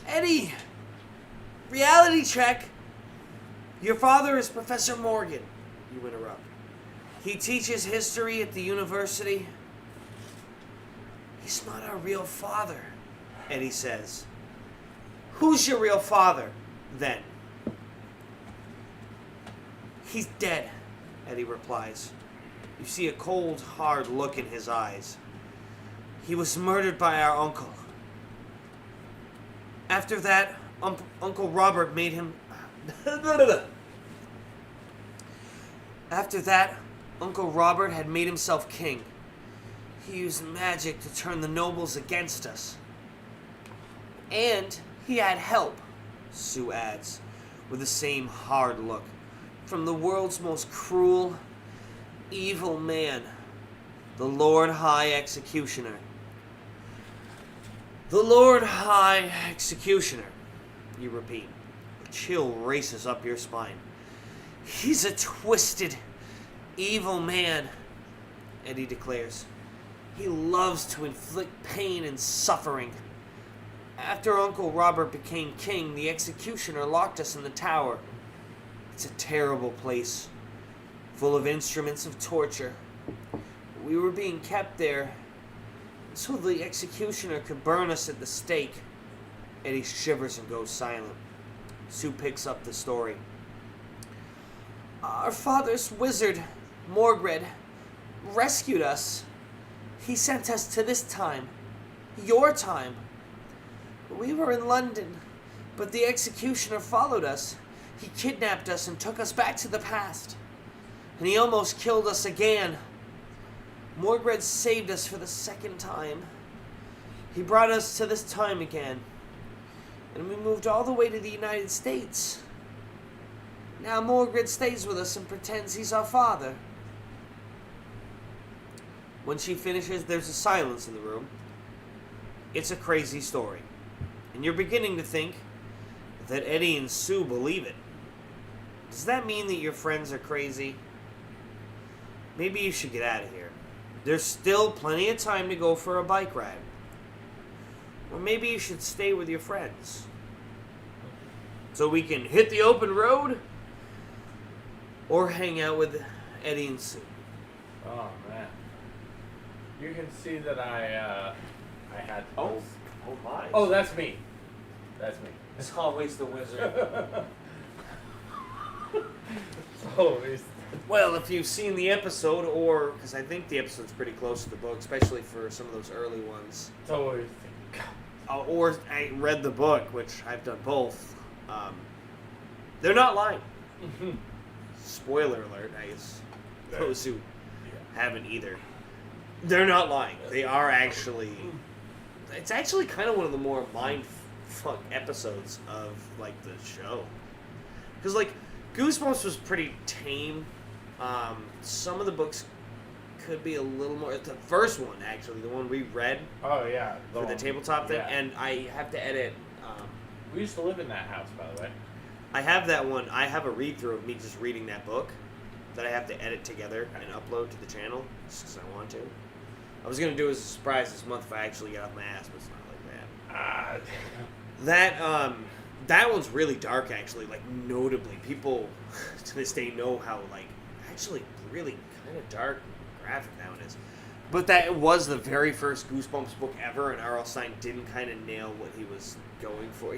Eddie! Reality check! Your father is Professor Morgan, you interrupt. He teaches history at the university. He's not our real father, Eddie says. Who's your real father, then? He's dead, Eddie replies. You see a cold, hard look in his eyes. He was murdered by our uncle. After that, Uncle Robert made him... After that, Uncle Robert had made himself king. He used magic to turn the nobles against us. And he had help, Sue adds, with the same hard look, from the world's most cruel, evil man, the Lord High Executioner. The Lord High Executioner, you repeat. A chill races up your spine. He's a twisted, evil man, Eddie declares. He loves to inflict pain and suffering. After Uncle Robert became king, the executioner locked us in the tower. It's a terrible place, full of instruments of torture. We were being kept there so the executioner could burn us at the stake. Eddie shivers and goes silent. Sue picks up the story. Our father's wizard, Morgred, rescued us. He sent us to this time, your time. We were in London, but the executioner followed us. He kidnapped us and took us back to the past. And he almost killed us again. Morgred saved us for the second time. He brought us to this time again. And we moved all the way to the United States. Now Morgred stays with us and pretends he's our father. When she finishes, there's a silence in the room. It's a crazy story. And you're beginning to think that Eddie and Sue believe it. Does that mean that your friends are crazy? Maybe you should get out of here. There's still plenty of time to go for a bike ride. Or maybe you should stay with your friends. So we can hit the open road or hang out with Eddie and Sue. Oh, man. You can see that I had... Oh my. Oh, that's me. That's me. It's always the wizard. It's always... Well, if you've seen the episode, or... Because I think the episode's pretty close to the book, especially for some of those early ones. It's always... Or I read the book, which I've done both. They're not lying. Spoiler alert, I guess. Those who haven't either. They're not lying. They are actually... It's actually kind of one of the more mindfuck episodes of, like, the show. Because, like, Goosebumps was pretty tame. Some of the books could be a little more... The first one, actually, the one we read Oh, yeah. for the tabletop thing. Yeah. And I have to edit... We used to live in that house, by the way. I have that one. I have a read-through of me just reading that book that I have to edit together and upload to the channel just because I want to. I was going to do it as a surprise this month if I actually get off my ass, but it's not like that. That one's really dark, actually. Like, notably. People to this day know how, like, actually really kind of dark and graphic that one is. But that was the very first Goosebumps book ever, and R.L. Stine didn't kind of nail what he was going for.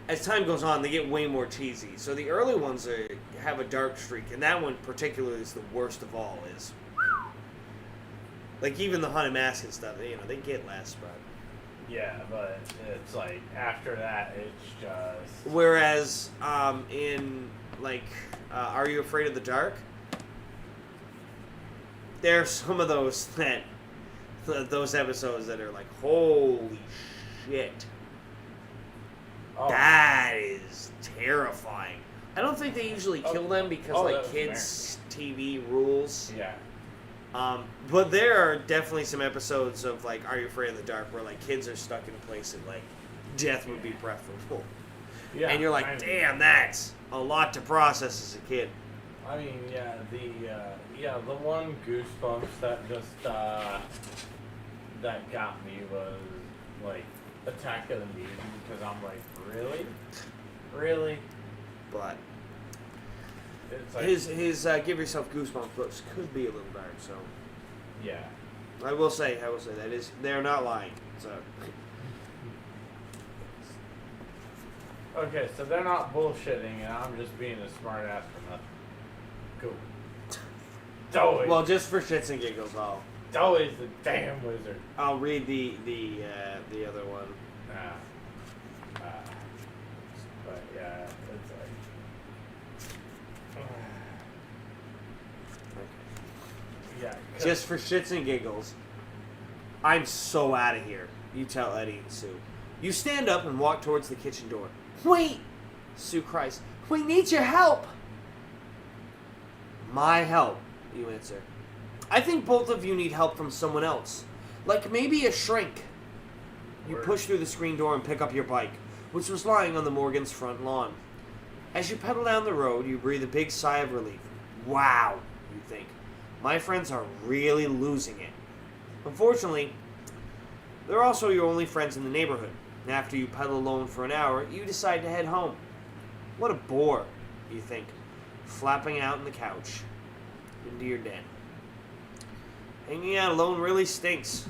As time goes on, they get way more cheesy. So the early ones have a dark streak, and that one particularly is the worst of all. Is like even the Haunted Mask and stuff, they get less, but Yeah, but it's like, after that, it's just... Whereas in, like, Are You Afraid of the Dark? There are some of those those episodes that are like, holy shit. Oh. That is terrifying. I don't think they usually kill them because, like, that's kids' TV rules. Yeah. But there are definitely some episodes of, like, Are You Afraid of the Dark where, like, kids are stuck in a place that, like, death would be preferable. Yeah. And you're like, damn, that's a lot to process as a kid. I mean, yeah, the one Goosebumps that just, that got me was, like, Attack of the Mutant, because I'm like, really? Really? But It's like, his Give Yourself Goosebumps books could be a little dark, so yeah. I will say they're not lying. So Okay, so they're not bullshitting, and I'm just being a smart ass for nothing. Cool. It's always, well, just for shits and giggles, it's always the damn wizard. I'll read the other one. But yeah, it's like, yeah. Just for shits and giggles, I'm so out of here. You tell Eddie and Sue. You stand up and walk towards the kitchen door. Wait! Sue cries. We need your help! My help, you answer. I think both of you need help from someone else. Like maybe a shrink. You push through the screen door and pick up your bike, which was lying on the Morgan's front lawn. As you pedal down the road, you breathe a big sigh of relief. Wow, you think. My friends are really losing it. Unfortunately, they're also your only friends in the neighborhood. After you pedal alone for an hour, you decide to head home. What a bore, you think, flapping out on the couch into your den. Hanging out alone really stinks.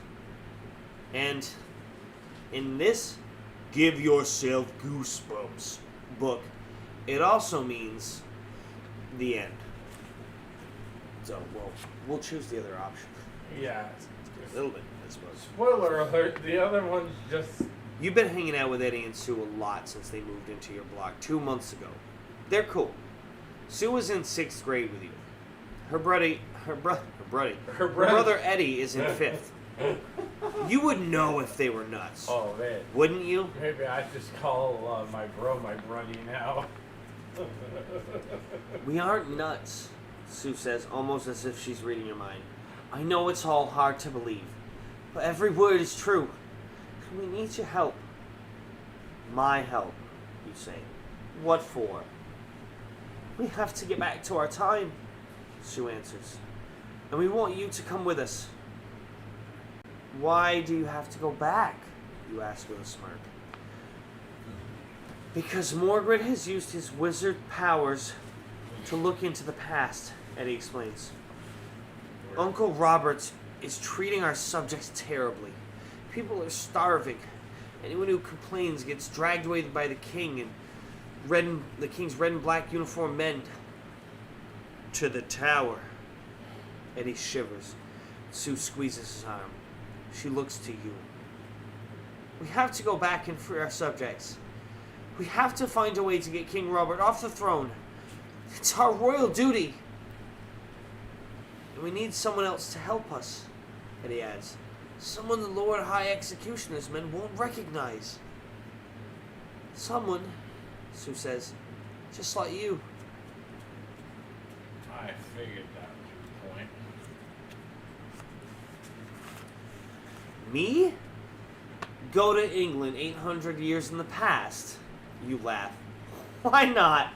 And in this Give Yourself Goosebumps book, it also means the end. So, well, we'll choose the other option. Yeah. A little bit, I suppose. Spoiler alert, the other one's just... You've been hanging out with Eddie and Sue a lot since they moved into your block 2 months ago. They're cool. Sue was in 6th grade with you. Her brother Eddie is in 5th. You would know if they were nuts. Oh, man. Wouldn't you? Maybe I just call my brody now. We aren't nuts, Sue says, almost as if she's reading your mind. I know it's all hard to believe, but every word is true. We need your help. My help, you say. What for? We have to get back to our time, Sue answers. And we want you to come with us. Why do you have to go back? You ask with a smirk. Because Morgred has used his wizard powers to look into the past, Eddie explains. Uncle Robert is treating our subjects terribly. People are starving. Anyone who complains gets dragged away by the king and the king's red and black uniformed men to the tower. Eddie shivers. Sue squeezes his arm. She looks to you. We have to go back and free our subjects. We have to find a way to get King Robert off the throne. It's our royal duty. And we need someone else to help us, Eddie adds. Someone the Lord High Executioner's men won't recognize. Someone, Sue says, just like you. I figured that was your point. Me? Go to England 800 years in the past? You laugh. Why not?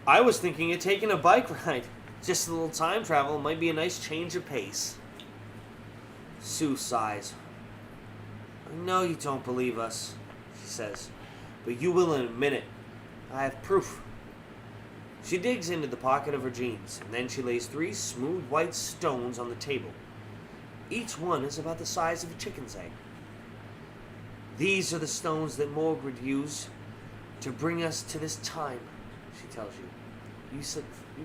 I was thinking of taking a bike ride. Just a little time travel might be a nice change of pace. Sue sighs. I know you don't believe us, she says, but you will in a minute. I have proof. She digs into the pocket of her jeans, and then she lays 3 smooth white stones on the table. Each one is about the size of a chicken's egg. These are the stones that Morgred used to bring us to this time, she tells you. You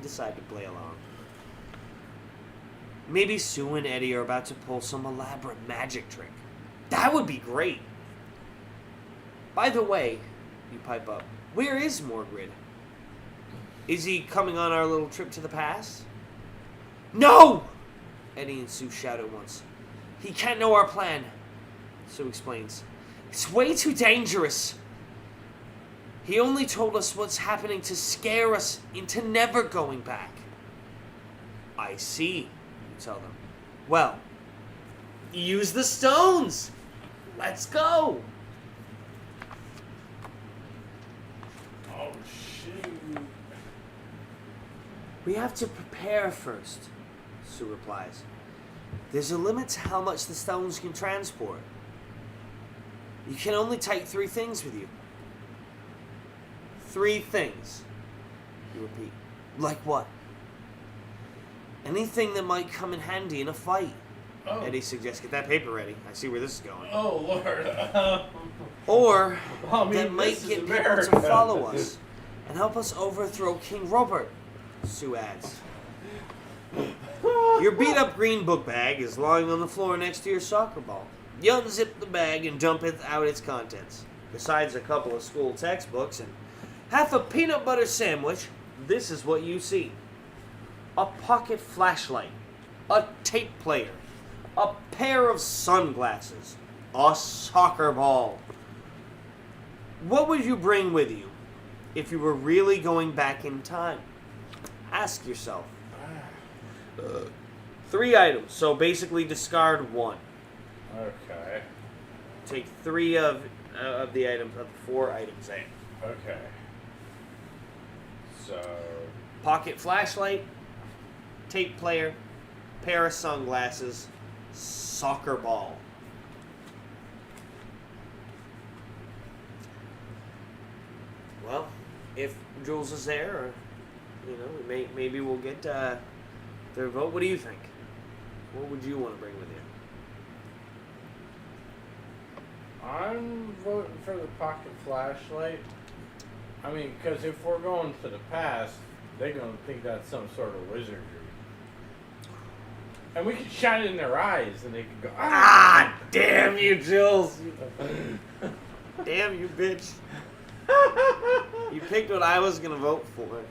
decide to play along. Maybe Sue and Eddie are about to pull some elaborate magic trick. That would be great. By the way, you pipe up, where is Morgred? Is he coming on our little trip to the past? No! Eddie and Sue shout at once. He can't know our plan, Sue explains. It's way too dangerous. He only told us what's happening to scare us into never going back. I see, you tell them. Well, use the stones. Let's go. Oh, shoot. We have to prepare first, Sue replies. There's a limit to how much the stones can transport. You can only take 3 things with you. 3 things, you repeat. Like what? Anything that might come in handy in a fight. Oh. Eddie suggests, get that paper ready. I see where this is going. Oh, Lord. Or I mean, that might this is get people America. to follow us and help us overthrow King Robert, Sue adds. Your beat-up green book bag is lying on the floor next to your soccer ball. You unzip the bag and dump out its contents. Besides a couple of school textbooks and half a peanut butter sandwich, this is what you see. A pocket flashlight, a tape player, a pair of sunglasses, a soccer ball. What would you bring with you if you were really going back in time? Ask yourself. 3 items, so basically discard 1. Okay. take 3 of the items, of the 4 items in. Okay. So. Pocket flashlight, tape player, pair of sunglasses, soccer ball. Well, if Jules is there, or, you know, maybe we'll get their vote. What do you think? What would you want to bring with you? I'm voting for the pocket flashlight. I mean, because if we're going to the past, they're going to think that's some sort of wizardry. And we can shine it in their eyes, and they can go, Ah, damn you, Jules! Damn you, bitch. You picked what I was going to vote for.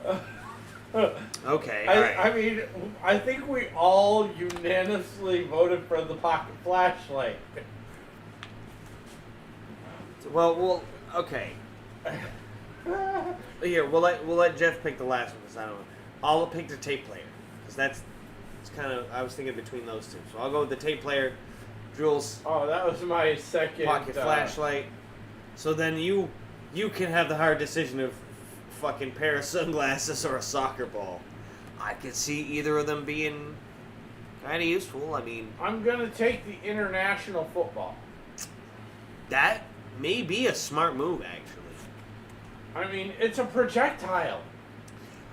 Okay, alright. I mean, I think we all unanimously voted for the pocket flashlight. Well, okay. Here, we'll let Jeff pick the last one, because I don't know. I'll pick the tape player, because it's kind of, I was thinking between those two. So I'll go with the tape player, Jules. Oh, that was my second. Pocket flashlight. So then you can have the hard decision of fucking pair of sunglasses or a soccer ball. I could see either of them being kind of useful. I mean, I'm gonna take the international football. that may be a smart move, actually. I mean, it's a projectile.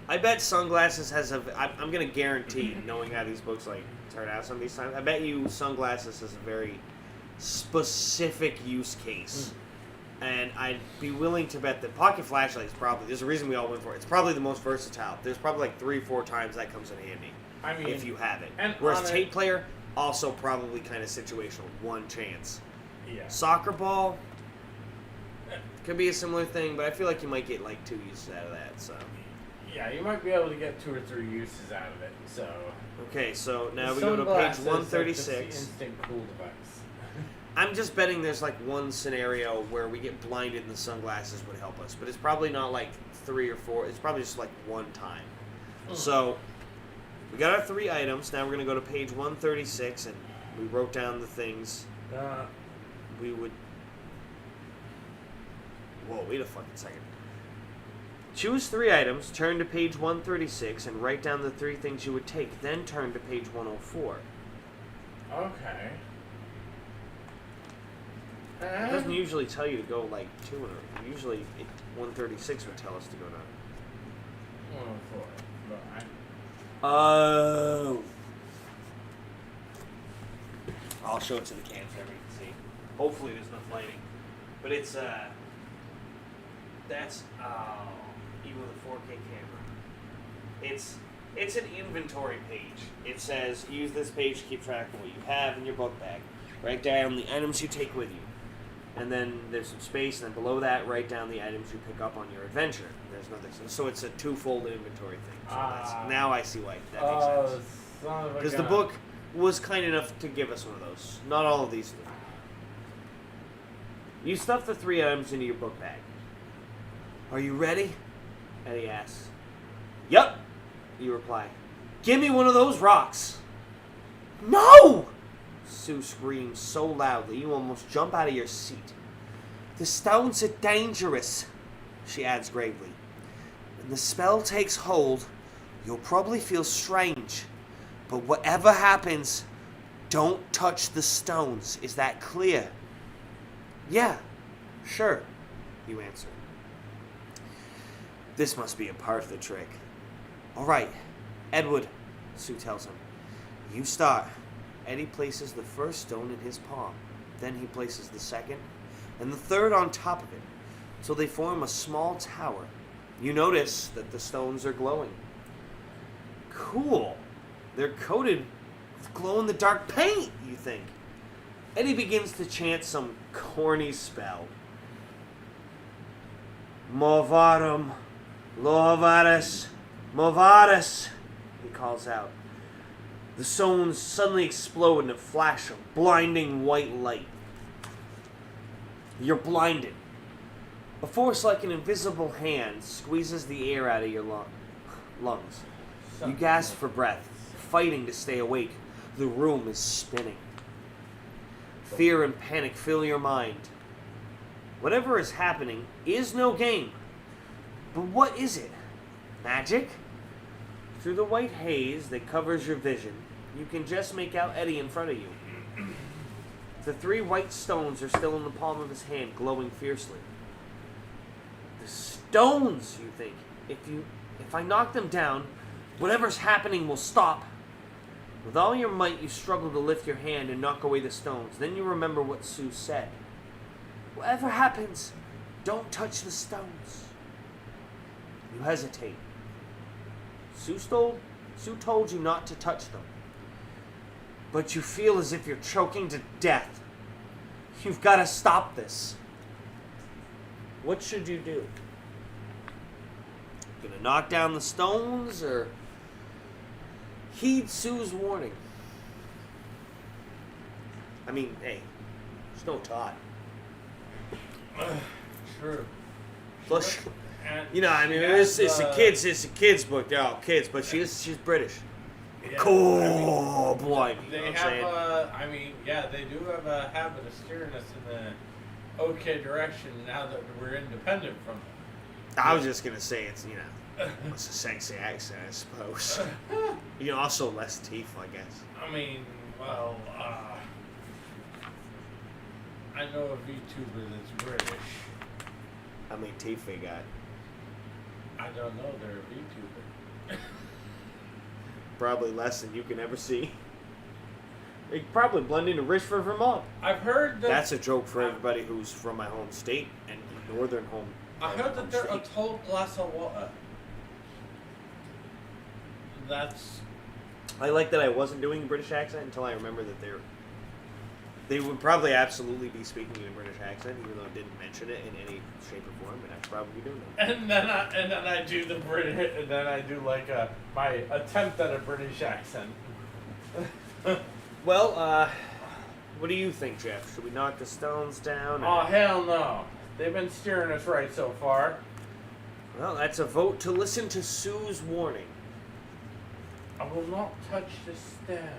I bet sunglasses has I'm going to guarantee, knowing how these books like turn out some of these times, I bet you sunglasses is a very specific use case. And I'd be willing to bet that pocket flashlight is probably, there's a reason we all went for it. It's probably the most versatile. There's probably like 3-4 times that comes in handy. I mean, if you have it. and Whereas tape player, also probably kind of situational. One chance. Yeah. Soccer ball could be a similar thing, but I feel like you might get like 2 uses out of that. So. Yeah, you might be able to get 2 or 3 uses out of it. So. Okay, so now we go to page 136. The instant cool device. I'm just betting there's like one scenario where we get blinded and the sunglasses would help us, but it's probably not like 3 or 4. It's probably just like one time. So we got our 3 items. Now we're gonna go to page 136, and we wrote down the things we would. Whoa! Wait a fucking second. Choose 3 items. Turn to page 136 and write down the 3 things you would take. Then turn to page 104. Okay. It doesn't usually tell you to go like 2 in a row. Usually 136 would tell us to go down. 104. But Oh. I'll show it to the cam so everyone can see. Hopefully there's enough lighting. But it's, that's, even with a 4K camera. It's an inventory page. It says, use this page to keep track of what you have in your book bag. Write down the items you take with you. And then there's some space, and then below that, write down the items you pick up on your adventure. There's nothing. So it's a 2-fold inventory thing. So now I see why that makes sense. Because the book was kind enough to give us one of those. Not all of these do. You stuff the 3 items into your book bag. Are you ready? Eddie asks. Yup, you reply. Give me one of those rocks. No! Sue screams so loudly you almost jump out of your seat. The stones are dangerous, she adds gravely. When the spell takes hold, you'll probably feel strange. But whatever happens, don't touch the stones. Is that clear? Yeah, sure, you answer. This must be a part of the trick. All right, Edward, Sue tells him. You start. Eddie places the first stone in his palm. Then he places the second and the third on top of it, so they form a small tower. You notice that the stones are glowing. Cool. They're coated with glow-in-the-dark paint, you think. Eddie begins to chant some corny spell. Movarum, Lovaris, Movaris, he calls out. The stones suddenly explode in a flash of blinding white light. You're blinded. A force like an invisible hand squeezes the air out of your lungs. You gasp for breath, fighting to stay awake. The room is spinning. Fear and panic fill your mind. Whatever is happening is no game. But what is it? Magic? Through the white haze that covers your vision, you can just make out Eddie in front of you. The 3 white stones are still in the palm of his hand, glowing fiercely. The stones, you think. If I knock them down, whatever's happening will stop. With all your might, you struggle to lift your hand and knock away the stones. Then you remember what Sue said. Whatever happens, don't touch the stones. You hesitate. Sue told you not to touch them. But you feel as if you're choking to death. You've got to stop this. What should you do? Gonna knock down the stones or heed Sue's warning? I mean, hey, there's no Todd. True. Plus, And you know, I mean, it's a kids book. They're all kids, but she's British. Yeah, Cool, boy. They You know what I'm have, saying? they do have a habit of steering us in the okay direction now that we're independent from them. I was just gonna say it's it's a sexy accent, I suppose. You know, also less teeth, I guess. I mean, well, I know a VTuber that's British. How many teeth they got? I don't know, they're a VTuber. Probably less than you can ever see. They probably blend into Richford, Vermont. I've heard that... That's a joke for everybody who's from my home state and northern home. I heard that they're a state. tall glass of water. That's... I like that I wasn't doing a British accent until I remember that they would probably absolutely be speaking in a British accent, even though I didn't mention it in any shape or form, but I'd probably be doing that. And then I do the British, and then I do like my attempt at a British accent. Well, what do you think, Jeff? Should we knock the stones down? Oh hell no! They've been steering us right so far. Well, that's a vote to listen to Sue's warning. I will not touch the stones.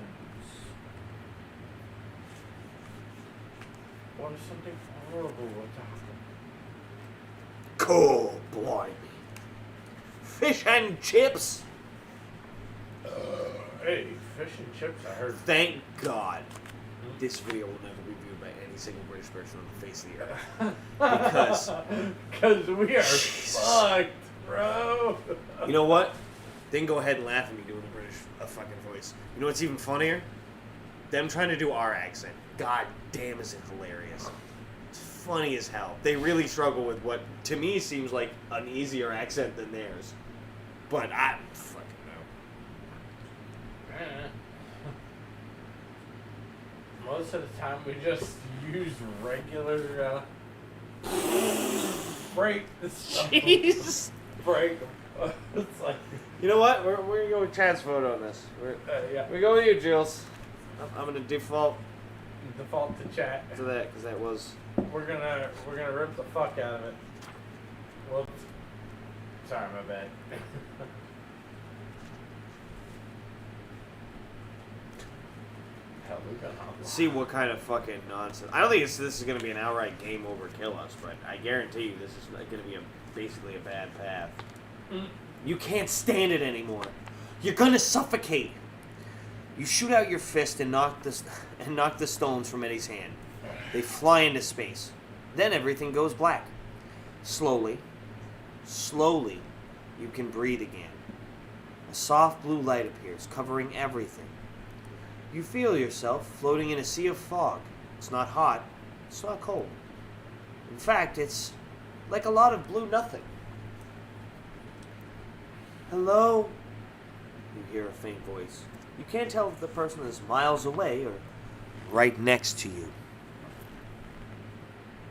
What if something horrible were to happen? Cool, blimey. Fish and chips? Hey, fish and chips, I heard. Thank God this video will never be viewed by any single British person on the face of the earth. Because we are Jesus. fucked, bro. You know what? Then go ahead and laugh at me doing a fucking voice. You know what's even funnier? Them trying to do our accent. God damn, is it hilarious. It's funny as hell. They really struggle with what, to me, seems like an easier accent than theirs. But I fucking know. Most of the time we just use regular break the stuff. Jeez. Break. It's like, You know what? We're gonna go with Chad's photo on this. yeah. We go with you, Jules. I'm gonna default Default to chat. to that because that was. We're gonna rip the fuck out of it. Whoops. Sorry, my bad. Hell, we got hot. See what kind of fucking nonsense. I don't think this is gonna be an outright game over kill us, but I guarantee you this is gonna be basically a bad path. You can't stand it anymore. You're gonna suffocate. You shoot out your fist and knock the stones from Eddie's hand. They fly into space. Then everything goes black. Slowly, you can breathe again. A soft blue light appears, covering everything. You feel yourself floating in a sea of fog. It's not hot. It's not cold. In fact, it's like a lot of blue nothing. Hello? You hear a faint voice. You can't tell if the person is miles away or right next to you.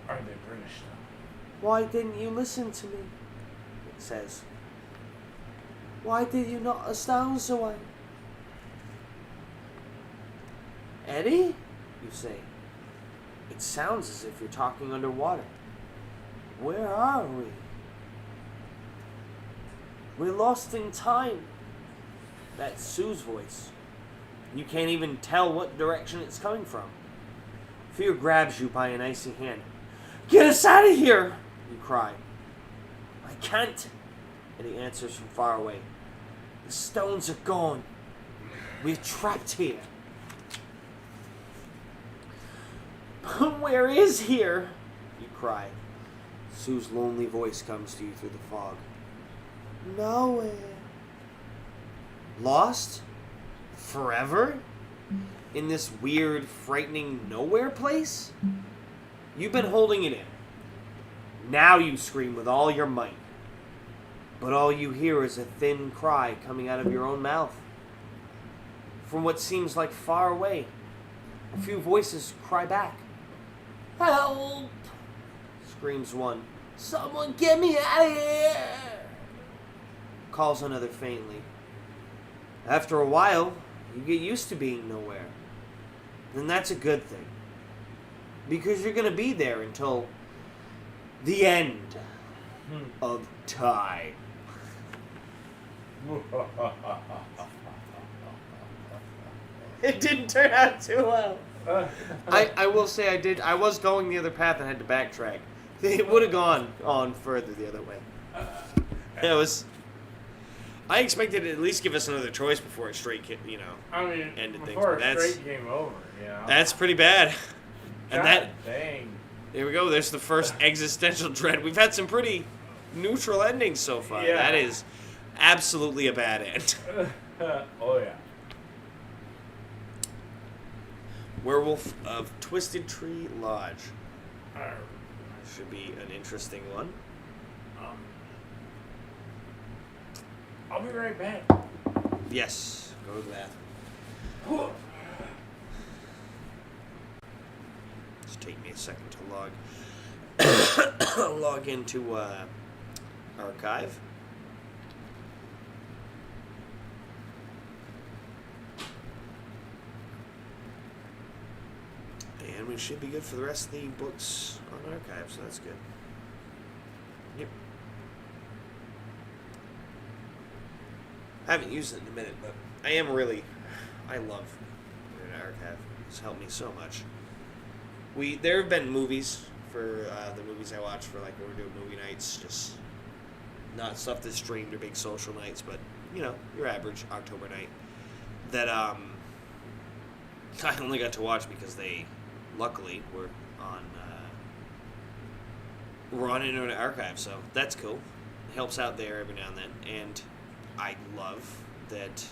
Are they British though? Why didn't you listen to me? It says. Why did you knock the stones away? Eddie? You say. It sounds as if you're talking underwater. Where are we? We're lost in time. That's Sue's voice. You can't even tell what direction it's coming from. Fear grabs you by an icy hand. Get us out of here! You cry. I can't, and he answers from far away. The stones are gone. We're trapped here. Where is here? You cry. Sue's lonely voice comes to you through the fog. Nowhere. Lost? Forever? In this weird, frightening nowhere place? You've been holding it in. Now you scream with all your might. But all you hear is a thin cry coming out of your own mouth. From what seems like far away, a few voices cry back. Help! Screams one. Someone get me out of here! Calls another faintly. After a while, you get used to being nowhere. And that's a good thing. Because you're going to be there until the end of time. It didn't turn out too well. I will say I was going the other path and had to backtrack. It would have gone on further the other way. I expected it to at least give us another choice before it ended things. Before it straight game over, That's pretty bad. And dang. There we go. There's the first existential dread. We've had some pretty neutral endings so far. Yeah. That is absolutely a bad end. Oh, yeah. Werewolf of Twisted Tree Lodge. Should be an interesting one. I'll be right back. Yes. Go to the bathroom. Just take me a second to log into archive. And we should be good for the rest of the books on archive, so that's good. Yep. I haven't used it in a minute, but I love Internet Archive. It's helped me so much. There have been movies for the movies I watch for when we're doing movie nights, just not stuff that's streamed or big social nights, but your average October night that I only got to watch because they luckily were on Internet Archive, so that's cool. It helps out there every now and then, and I love that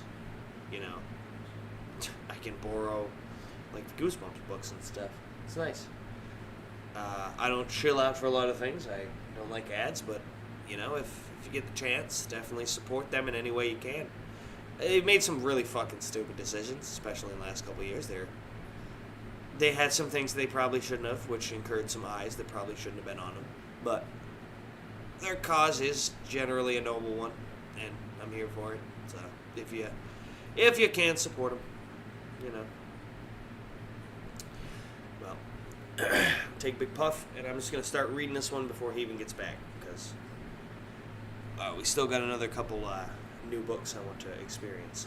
I can borrow the Goosebumps books and stuff. It's nice. I don't chill out for a lot of things. I don't like ads, but if you get the chance, definitely support them in any way you can. They've made some really fucking stupid decisions, especially in the last couple of years. They had some things they probably shouldn't have, which incurred some eyes that probably shouldn't have been on them. But their cause is generally a noble one, and I'm here for it. So if you can support them, Well, take a big puff, and I'm just gonna start reading this one before he even gets back because we still got another couple new books I want to experience.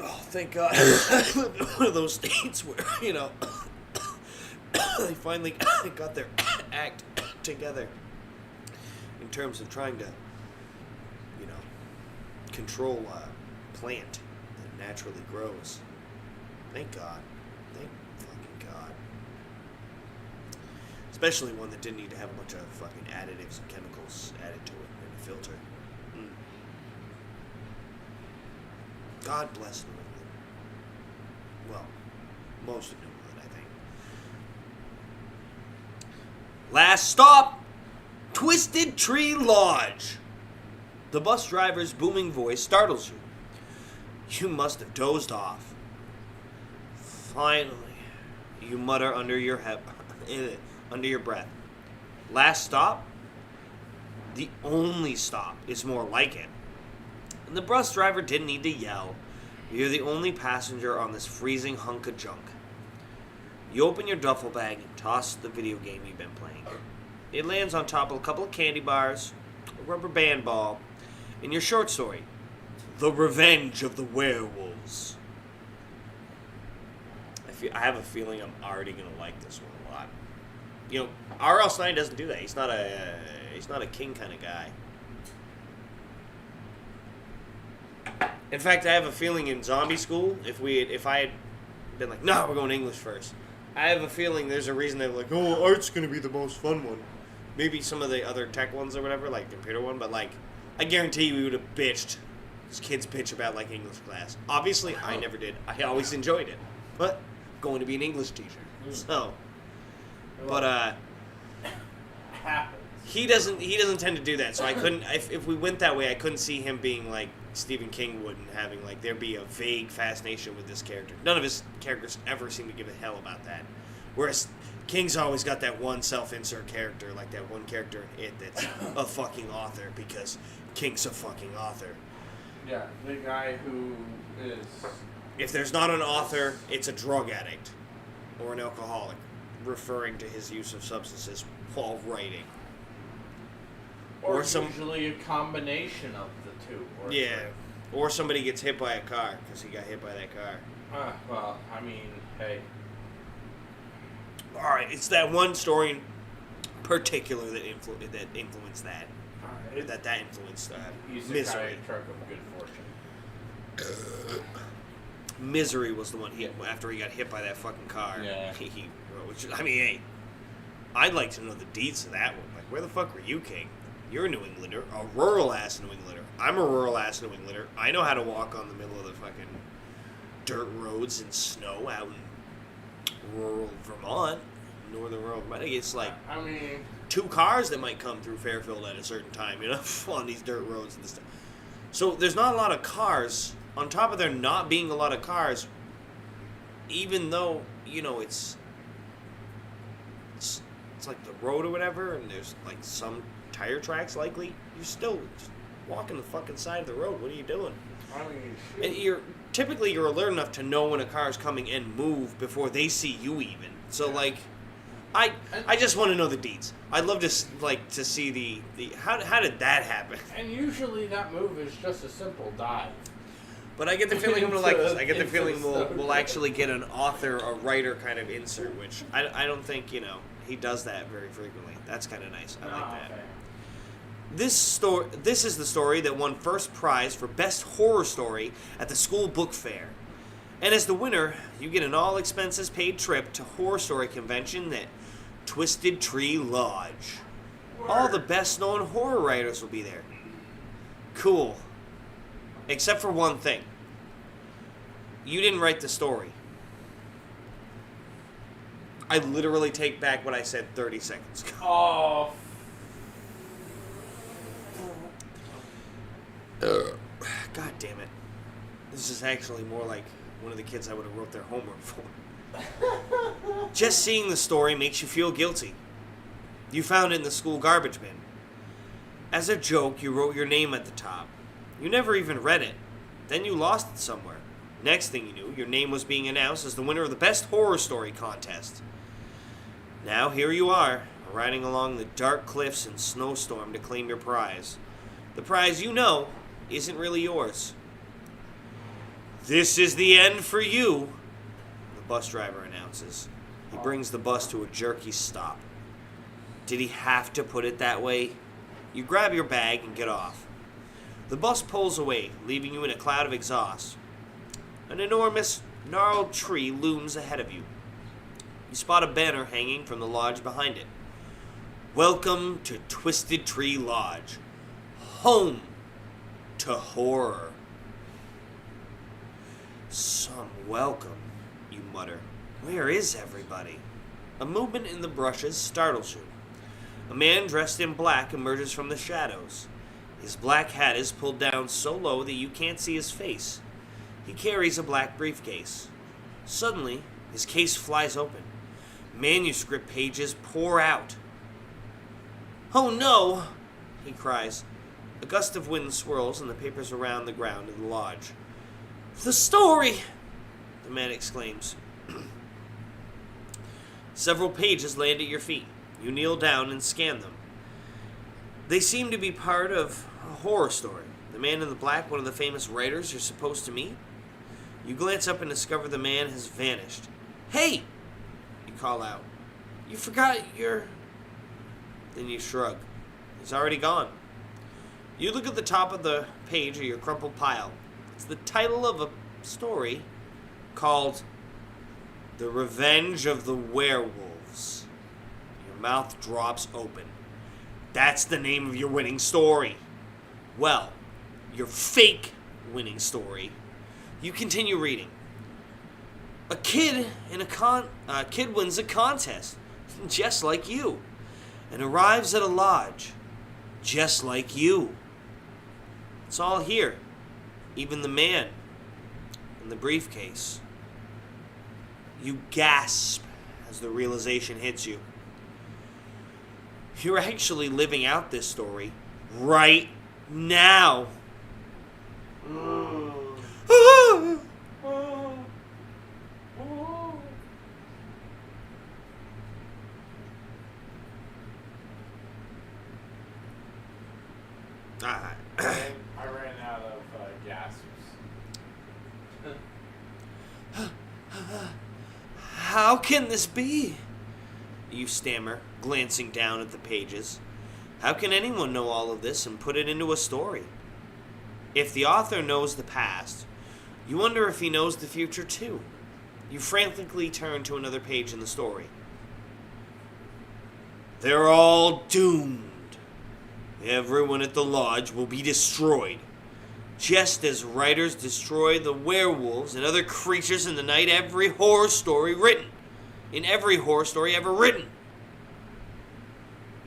Oh, thank God. I live in one of those states where, they finally got their act together in terms of trying to, control a plant that naturally grows. Thank God. Thank fucking God. Especially one that didn't need to have a bunch of fucking additives and chemicals added to it in a filter. God bless New England. Well, most of New England, I think. Last stop, Twisted Tree Lodge. The bus driver's booming voice startles you. You must have dozed off. Finally, you mutter under your breath. Last stop? The only stop is more like it. And the bus driver didn't need to yell. You're the only passenger on this freezing hunk of junk. You open your duffel bag and toss the video game you've been playing. It lands on top of a couple of candy bars, a rubber band ball, and your short story, The Revenge of the Werewolves. I have a feeling I'm already going to like this one a lot. You know, R.L. Stein doesn't do that. He's not a King kind of guy. In fact, I have a feeling in zombie school, if I had been like, no, we're going English first, I have a feeling there's a reason they're like, oh, art's going to be the most fun one. Maybe some of the other tech ones or whatever, like the computer one, but like, I guarantee you we would have bitched. These kids bitch about like English class. Obviously, I never did. I always enjoyed it. But I'm going to be an English teacher. So, but Happens. he doesn't tend to do that. So I couldn't, if we went that way, I couldn't see him being like Stephen King would and having like there be a vague fascination with this character. None of his characters ever seem to give a hell about that. Whereas King's always got that one self-insert character, like that one character in it that's a fucking author because King's a fucking author. Yeah, the guy who is... If there's not an author, it's a drug addict or an alcoholic, referring to his use of substances while writing. Or some- usually a combination of the two. Or Yeah. three. Or somebody gets hit by a car because he got hit by that car. Well, I mean, hey. Alright, it's that one story in particular that influenced that. Alright. That influenced He's a Misery. guy truck of good fortune. Misery was the one after he got hit by that fucking car. Yeah. He wrote, which, I mean, hey, I'd like to know the deeds of that one. Like, where the fuck were you, King? You're a New Englander, a rural-ass New Englander. I'm a rural-ass New Englander. I know how to walk on the middle of the fucking dirt roads and snow out in rural Vermont, northern rural Vermont. It's like I mean... 2 cars that might come through Fairfield at a certain time, you know, on these dirt roads and stuff. So there's not a lot of cars. On top of there not being a lot of cars, even though, you know, it's like the road or whatever, and there's like some tire tracks likely, you're still just walking the fucking side of the road. What are you doing? I mean, And you're alert enough to know when a car's coming and move before they see you even. So like, I just want to know the deeds. I'd love to to see the how did that happen? and usually that move is just a simple dive. But I get the feeling Into we'll actually get an author or writer kind of insert, which I don't think, you know, he does that very frequently. That's kind of nice. I like that. Okay. This is the story that won first prize for best horror story at the school book fair. And as the winner, you get an all expenses paid trip to horror story convention at Twisted Tree Lodge. All the best known horror writers will be there. Cool. Except for one thing. You didn't write the story. I literally take back what I said 30 seconds ago. Oh, God damn it. This is actually more like one of the kids I would have wrote their homework for. Just seeing the story makes you feel guilty. You found it in the school garbage bin. As a joke, you wrote your name at the top. You never even read it. Then you lost it somewhere. Next thing you knew, your name was being announced as the winner of the Best Horror Story contest. Now here you are, riding along the dark cliffs in snowstorm to claim your prize. The prize you know isn't really yours. This is the end for you, the bus driver announces. He brings the bus to a jerky stop. Did he have to put it that way? You grab your bag and get off. The bus pulls away, leaving you in a cloud of exhaust. An enormous, gnarled tree looms ahead of you. You spot a banner hanging from the lodge behind it. Welcome to Twisted Tree Lodge, home to horror. Some welcome, you mutter. Where is everybody? A movement in the brushes startles you. A man dressed in black emerges from the shadows. His black hat is pulled down so low that you can't see his face. He carries a black briefcase. Suddenly, his case flies open. Manuscript pages pour out. Oh no! He cries. A gust of wind swirls and the papers around the ground in the lodge. The story! The man exclaims. Several pages land at your feet. You kneel down and scan them. They seem to be part of a horror story. The man in the black, one of the famous writers you're supposed to meet. You glance up and discover the man has vanished. Hey! You call out. You forgot your... Then you shrug. He's already gone. You look at the top of the page of your crumpled pile. It's the title of a story called The Revenge of the Werewolves. Your mouth drops open. That's the name of your winning story. Well, your fake winning story. You continue reading. A kid wins a contest, just like you, and arrives at a lodge, just like you. It's all here, even the man in the briefcase. You gasp as the realization hits you. You're actually living out this story right now. I ran out of gasps. How can this be? You stammer, glancing down at the pages. How can anyone know all of this and put it into a story? If the author knows the past, you wonder if he knows the future too. You frantically turn to another page in the story. They're all doomed. Everyone at the lodge will be destroyed, just as writers destroy the werewolves and other creatures in the night in every horror story ever written.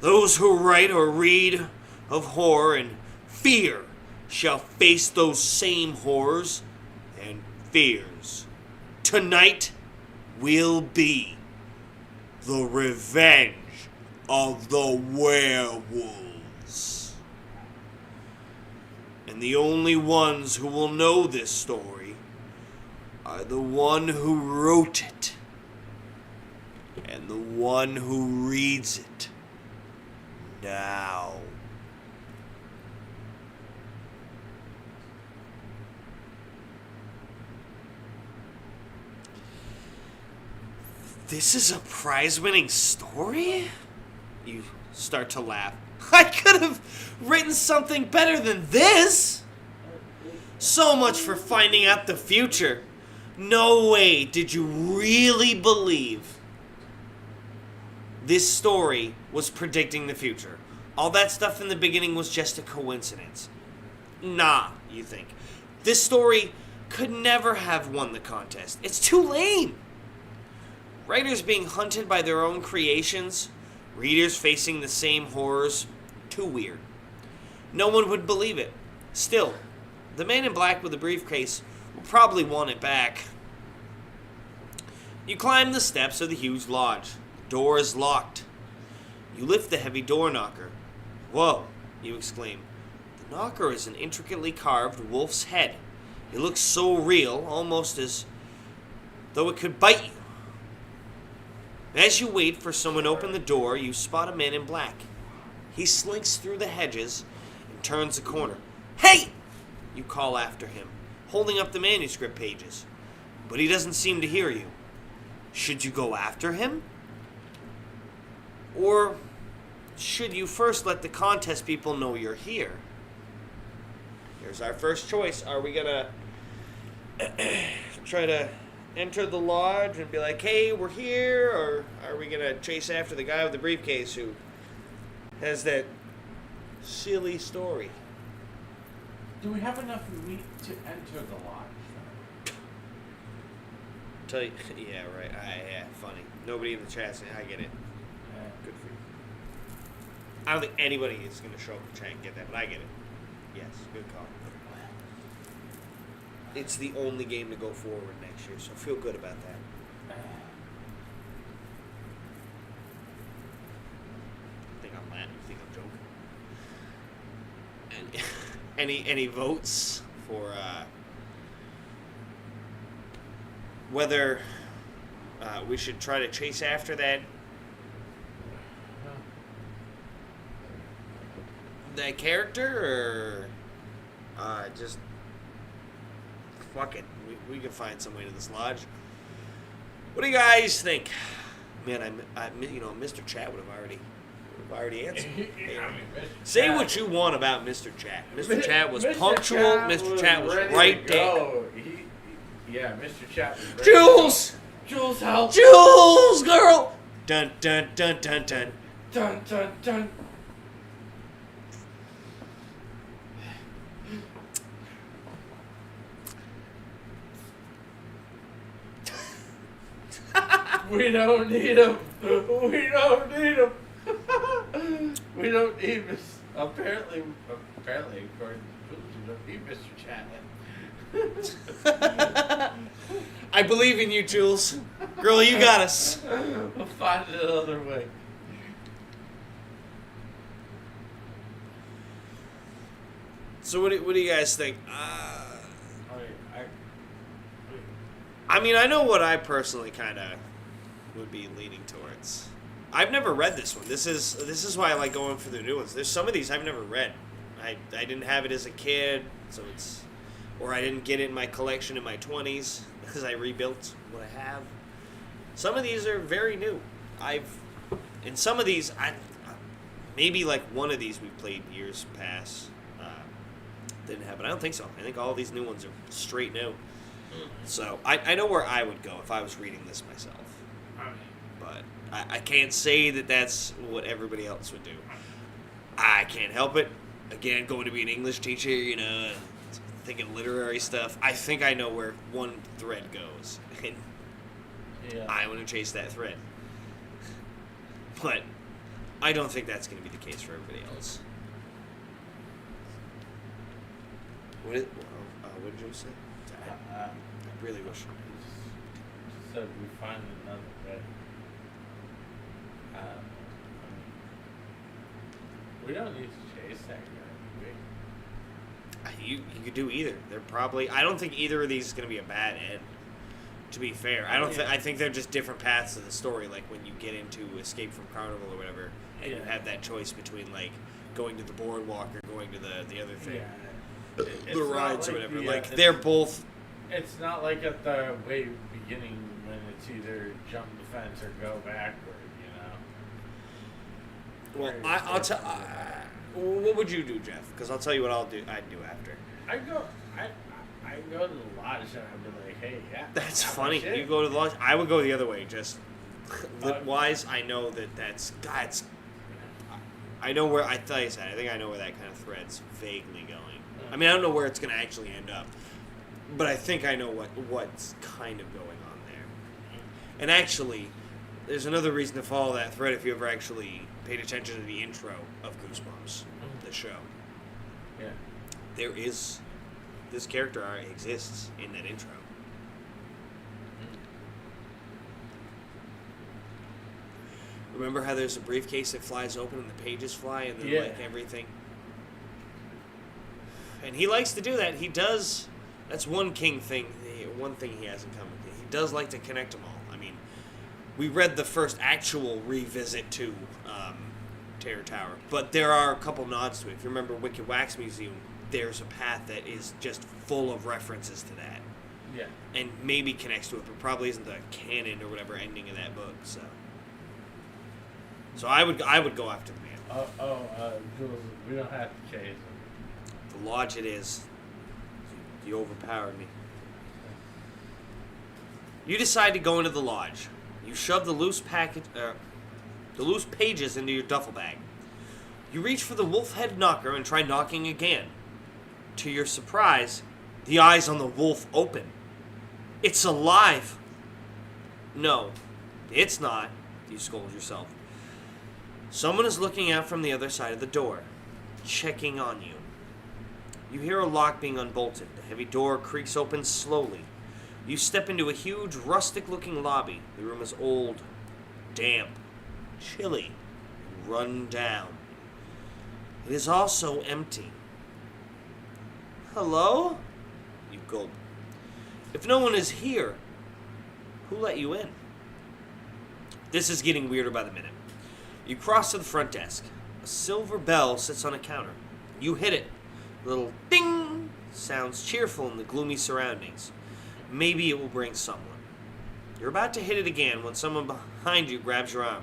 Those who write or read of horror and fear shall face those same horrors and fears. Tonight will be the revenge of the werewolves. And the only ones who will know this story are the one who wrote it and the one who reads it now. This is a prize-winning story? You start to laugh. I could have written something better than this! So much for finding out the future. No way did you really believe this story was predicting the future. All that stuff in the beginning was just a coincidence. Nah, you think. This story could never have won the contest. It's too lame. Writers being hunted by their own creations, readers facing the same horrors, too weird. No one would believe it. Still, the man in black with the briefcase will probably want it back. You climb the steps of the huge lodge. The door is locked. You lift the heavy door knocker. Whoa, you exclaim. The knocker is an intricately carved wolf's head. It looks so real, almost as though it could bite you. As you wait for someone to open the door, you spot a man in black. He slinks through the hedges and turns the corner. Hey! You call after him, holding up the manuscript pages. But he doesn't seem to hear you. Should you go after him? Or should you first let the contest people know you're here? Here's our first choice. Are we gonna try to enter the lodge and be like, hey, we're here? Or are we gonna chase after the guy with the briefcase who has that silly story? Do we have enough meat to enter the lodge? Tell you, yeah, right. Yeah, funny. Nobody in the chat saying, I get it. Good for you. I don't think anybody is going to show up and try and get that, but I get it. Yes, good call. It's the only game to go forward next year, so feel good about that. Think I'm laughing? You think I'm joking? Any votes for whether we should try to chase after that that character, or just fuck it? We can find some way to this lodge. What do you guys think? Man, Mr. Chat would have already answered. Say what you want about Mr. Chat. Mr. Chat was punctual. Mr. Chat was right there. Mr. Chat was ready. Jules! Jules, help! Jules, girl! Dun dun dun dun dun. Dun dun dun. We don't need him. We don't need him. We don't need him. Apparently, according to Jules, we don't need Mr. Chat. I believe in you, Jules. Girl, you got us. We'll find another way. So what do you guys think? I mean, I know what I personally kind of would be leaning towards. I've never read this one. This is why I like going for the new ones. There's some of these I've never read. I didn't have it as a kid, so or I didn't get it in my collection in my 20s because I rebuilt what I have. Some of these are very new. And some of these, maybe like one of these we played years past. Didn't have it. I don't think so. I think all these new ones are straight new. So I know where I would go if I was reading this myself. But I can't say that that's what everybody else would do. I can't help it. Again, going to be an English teacher, thinking literary stuff. I think I know where one thread goes. And I want to chase that thread. But I don't think that's going to be the case for everybody else. What did you say? I really wish. So we find another way. We don't need to chase that guy. You could do either. They're probably. I don't think either of these is going to be a bad end. To be fair, I think they're just different paths of the story. Like when you get into Escape from Carnival or whatever, and you have that choice between like going to the boardwalk or going to the other thing. The rides or whatever. They're both. It's not like at the way beginning when it's either jump the fence or go backward, Well, I'll tell. What would you do, Jeff? Because I'll tell you what I'd do after. I go to the lodge and I'd be like, hey, yeah. That's funny. You go to the lodge. I would go the other way. Just lip-wise, I know that's. I know where. I thought you said. I think I know where that kind of thread's vaguely going. I mean, I don't know where it's going to actually end up, but I think I know what's kind of going on there. And actually, there's another reason to follow that thread if you ever actually paid attention to the intro of Goosebumps, the show. Yeah. This character exists in that intro. Remember how there's a briefcase that flies open and the pages fly and then everything? And he likes to do that. He does. That's one thing he has in common. He does like to connect them all. I mean, we read the first actual revisit to Terror Tower, but there are a couple nods to it. If you remember Wicked Wax Museum, there's a path that is just full of references to that. Yeah. And maybe connects to it, but probably isn't the canon or whatever ending of that book. So I would go after the man. Jules, we don't have to chase him. The lodge it is. You overpowered me. You decide to go into the lodge. You shove the loose pages into your duffel bag. You reach for the wolf head knocker and try knocking again. To your surprise, the eyes on the wolf open. It's alive. No, it's not, you scold yourself. Someone is looking out from the other side of the door, checking on you. You hear a lock being unbolted. The heavy door creaks open slowly. You step into a huge, rustic-looking lobby. The room is old, damp, chilly, run down. It is also empty. Hello? You gulp. If no one is here, who let you in? This is getting weirder by the minute. You cross to the front desk. A silver bell sits on a counter. You hit it. A little ding sounds cheerful in the gloomy surroundings. Maybe it will bring someone. You're about to hit it again when someone behind you grabs your arm.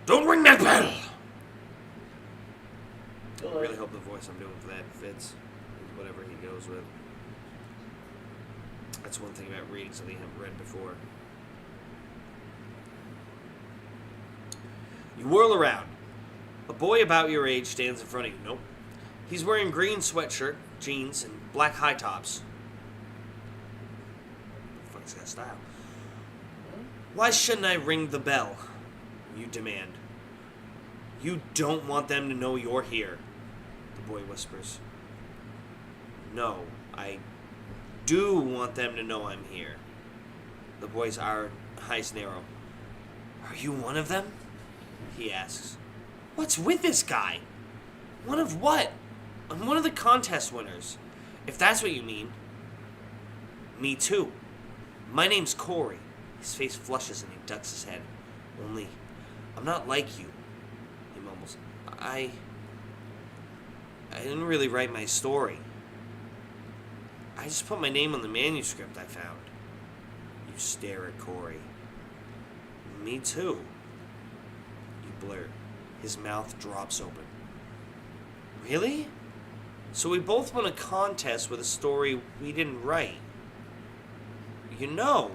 Don't ring that bell! I really hope the voice I'm doing for that fits with whatever he goes with. That's one thing about reading something I haven't read before. You whirl around. A boy about your age stands in front of you. Nope. He's wearing green sweatshirt, jeans, and black high tops. Fuck's got style. Why shouldn't I ring the bell? You demand. You don't want them to know you're here, the boy whispers. No, I do want them to know I'm here. The boy's eyes narrow. Are you one of them? He asks. What's with this guy? One of what? I'm one of the contest winners, if that's what you mean. Me too. My name's Corey. His face flushes and he ducks his head. Only, I'm not like you. He mumbles. I didn't really write my story. I just put my name on the manuscript I found. You stare at Corey. Me too. You blurt. His mouth drops open. Really? So we both won a contest with a story we didn't write. You know,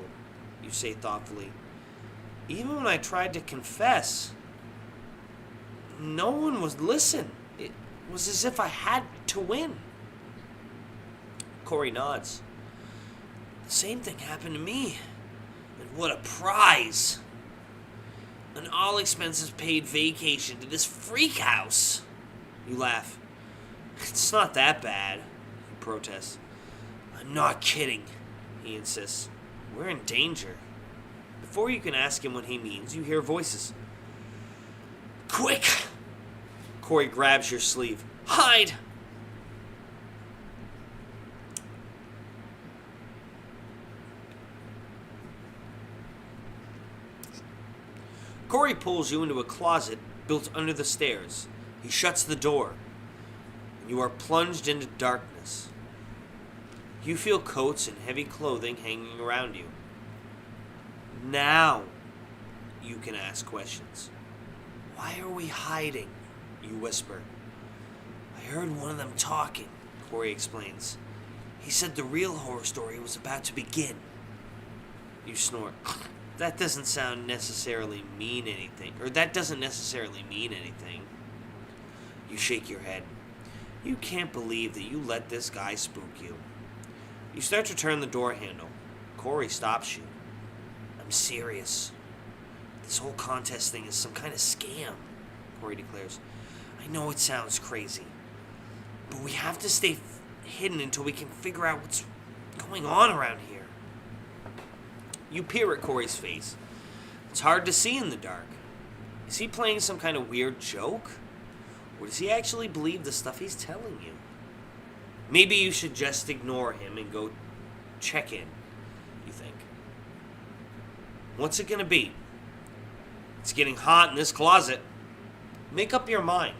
you say thoughtfully, even when I tried to confess, no one would listen. It was as if I had to win. Corey nods. The same thing happened to me. And what a prize! An all-expenses-paid vacation to this freak house. You laugh. It's not that bad, he protests. I'm not kidding, he insists. We're in danger. Before you can ask him what he means, you hear voices. Quick! Corey grabs your sleeve. Hide! Corey pulls you into a closet built under the stairs. He shuts the door. You are plunged into darkness. You feel coats and heavy clothing hanging around you. Now you can ask questions. Why are we hiding? You whisper. I heard one of them talking, Corey explains. He said the real horror story was about to begin. You snort. That doesn't necessarily mean anything. You shake your head. You can't believe that you let this guy spook you. You start to turn the door handle. Corey stops you. I'm serious. This whole contest thing is some kind of scam, Corey declares. I know it sounds crazy, but we have to stay hidden until we can figure out what's going on around here. You peer at Corey's face. It's hard to see in the dark. Is he playing some kind of weird joke? Or does he actually believe the stuff he's telling you? Maybe you should just ignore him and go check in, you think. What's it gonna be? It's getting hot in this closet. Make up your mind.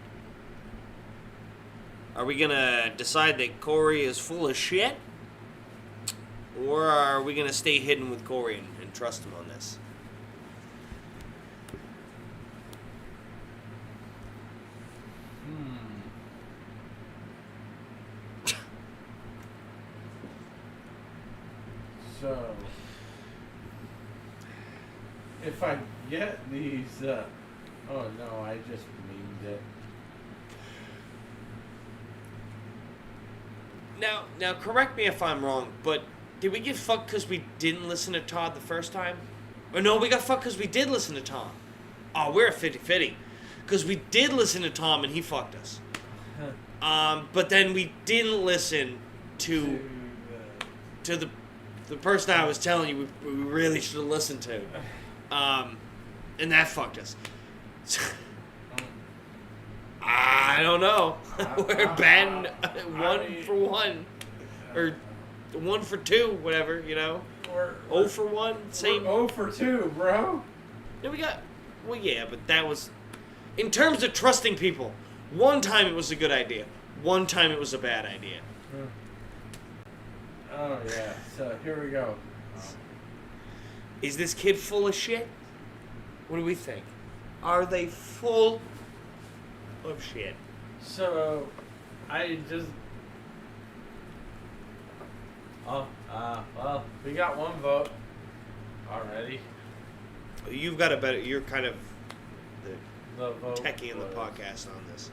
Are we gonna decide that Corey is full of shit? Or are we gonna stay hidden with Corey and trust him on this? So, if I get these, oh no, I just memed it. Now, correct me if I'm wrong, but did we get fucked because we didn't listen to Todd the first time? Or no, we got fucked because we did listen to Tom. Oh, we're a 50-50. Because we did listen to Tom and he fucked us. But then we didn't listen to the person I was telling you we really should have listened to. And that fucked us. I don't know. We're batting 1 for 1. Or 1 for 2, whatever, you know. 0 for 1, same. 0 for 2, bro. No, we got... Well, yeah, but that was... In terms of trusting people, one time it was a good idea. One time it was a bad idea. Oh, yeah. So, here we go. Is this kid full of shit? What do we think? Are they full of shit? So, I just... Oh, well, we got one vote already. You've got a better... You're kind of The vote techie in the was- podcast on this.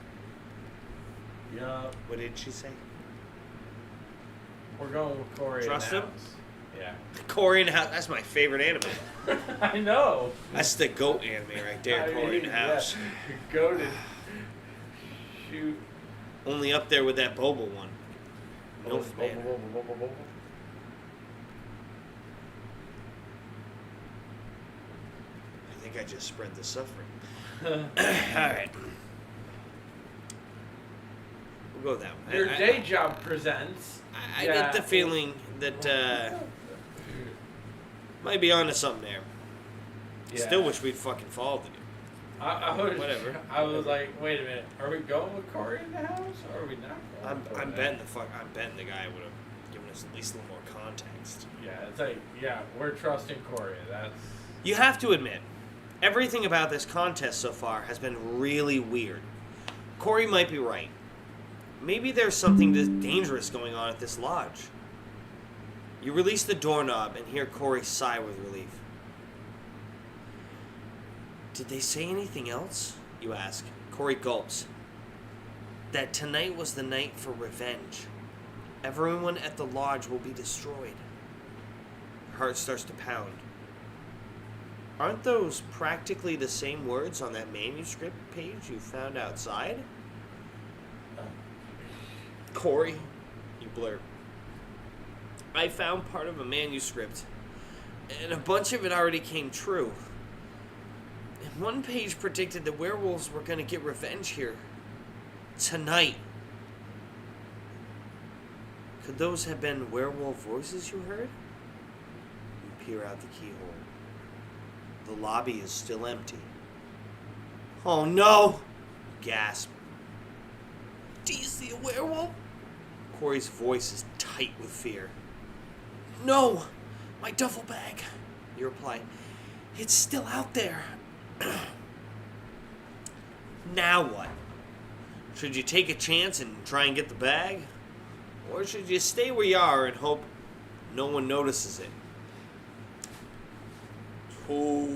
Yup. What did she say? We're going with Corey. Trust and him? House. Yeah. Corey and House. That's my favorite anime. I know. That's the GOAT anime right there, I Corey mean, and House. Yeah. Goated. Shoot. Only up there with that Boba one. No fan. I think I just spread the suffering. Alright. We'll go with that one. Your day job presents. I get the feeling that might be onto something there. Yeah. Still wish we'd fucking followed it. Whatever. I was like, wait a minute, are we going with Corey in the house, or are we not? I'm betting the guy would have given us at least a little more context. Yeah, it's like, yeah, we're trusting Corey. That's. You have to admit, everything about this contest so far has been really weird. Corey might be right. Maybe there's something dangerous going on at this lodge. You release the doorknob and hear Corey sigh with relief. Did they say anything else? You ask. Corey gulps. That tonight was the night for revenge. Everyone at the lodge will be destroyed. Her heart starts to pound. Aren't those practically the same words on that manuscript page you found outside? Corey, you blurt. I found part of a manuscript, and a bunch of it already came true. And one page predicted the werewolves were going to get revenge here. Tonight. Could those have been werewolf voices you heard? You peer out the keyhole. The lobby is still empty. Oh no! Gasp. Do you see a werewolf? Corey's voice is tight with fear. No! My duffel bag. You reply. It's still out there. Now what? Should you take a chance and try and get the bag? Or should you stay where you are and hope no one notices it? Oh.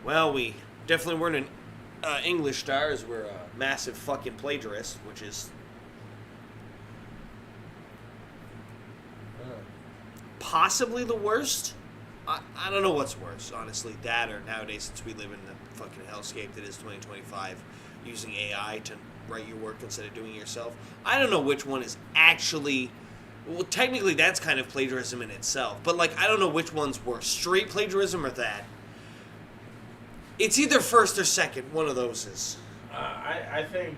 Well, we definitely weren't an English stars. We're a massive fucking plagiarist, which is possibly the worst. I don't know what's worse, honestly. That or nowadays, since we live in the fucking hellscape that is 2025, using AI to write your work instead of doing it yourself. I don't know which one is actually... Well, technically, that's kind of plagiarism in itself. But, like, I don't know which one's worse. Straight plagiarism or that. It's either first or second. One of those is. I think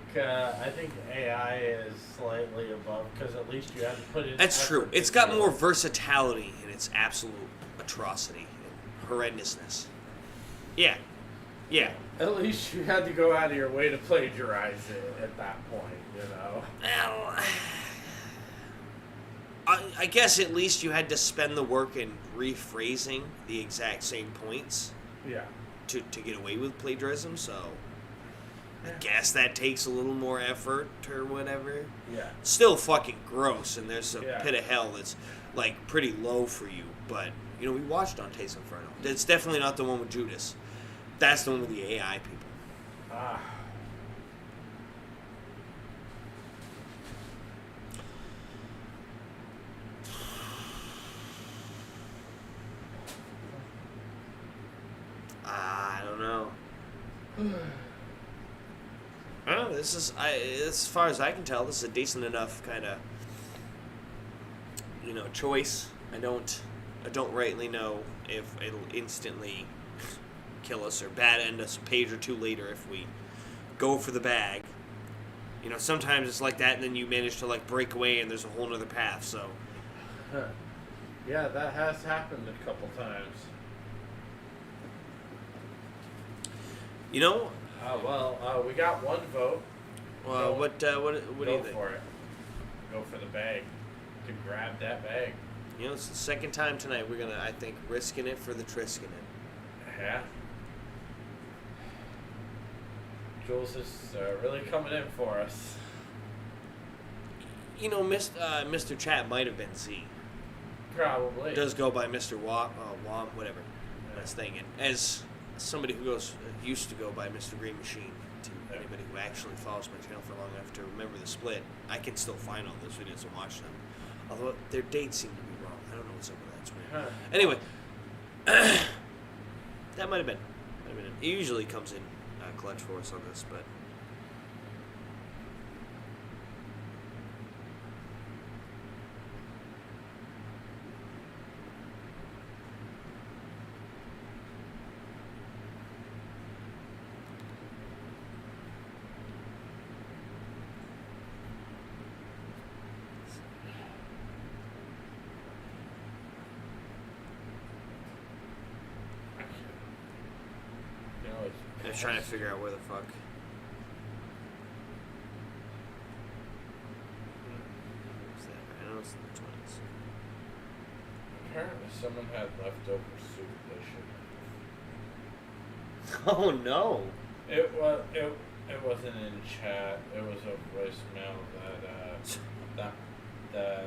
AI is slightly above, because at least you have to put in. That's true. It's got more versatility in its absolute atrocity and horrendousness. Yeah. Yeah. At least you had to go out of your way to plagiarize it at that point, you know. Well, I guess at least you had to spend the work in rephrasing the exact same points. Yeah. To get away with plagiarism, so I guess that takes a little more effort or whatever. Yeah. Still fucking gross, and there's a Yeah. pit of hell that's like pretty low for you. But you know, we watched Dante's Inferno. It's definitely not the one with Judas. That's the one with the AI people. Ah. I don't know. Well, this is, as far as I can tell, this is a decent enough kind of, choice. I don't rightly know if it'll instantly kill us or bad end us a page or two later if we go for the bag. Sometimes it's like that, and then you manage to break away, and there's a whole nother path. So, Yeah, that has happened a couple times. You know, We got one vote. what do you Go think? for it. Go for the bag. To grab that bag. You know, it's the second time tonight we're gonna, I think, risking it for the Triskin it. Yeah. Jules is really coming in for us. You know, Mr. Chat might have been Z. Probably. Does go by Mr. Wom, whatever. That's thing. And as somebody who used to go by Mr.GreenMachine, to anybody who actually follows my channel for long enough to remember the split, I can still find all those videos and watch them. Although their dates seem to be wrong. I don't know what's up with that. It's weird. Anyway, that might have been. It usually comes in clutch for us on this, but. I was trying to figure out where the fuck. What's that? I know it's in the 20s. Apparently someone had leftover soup they should. Oh no! It wasn't in chat. It was a voicemail that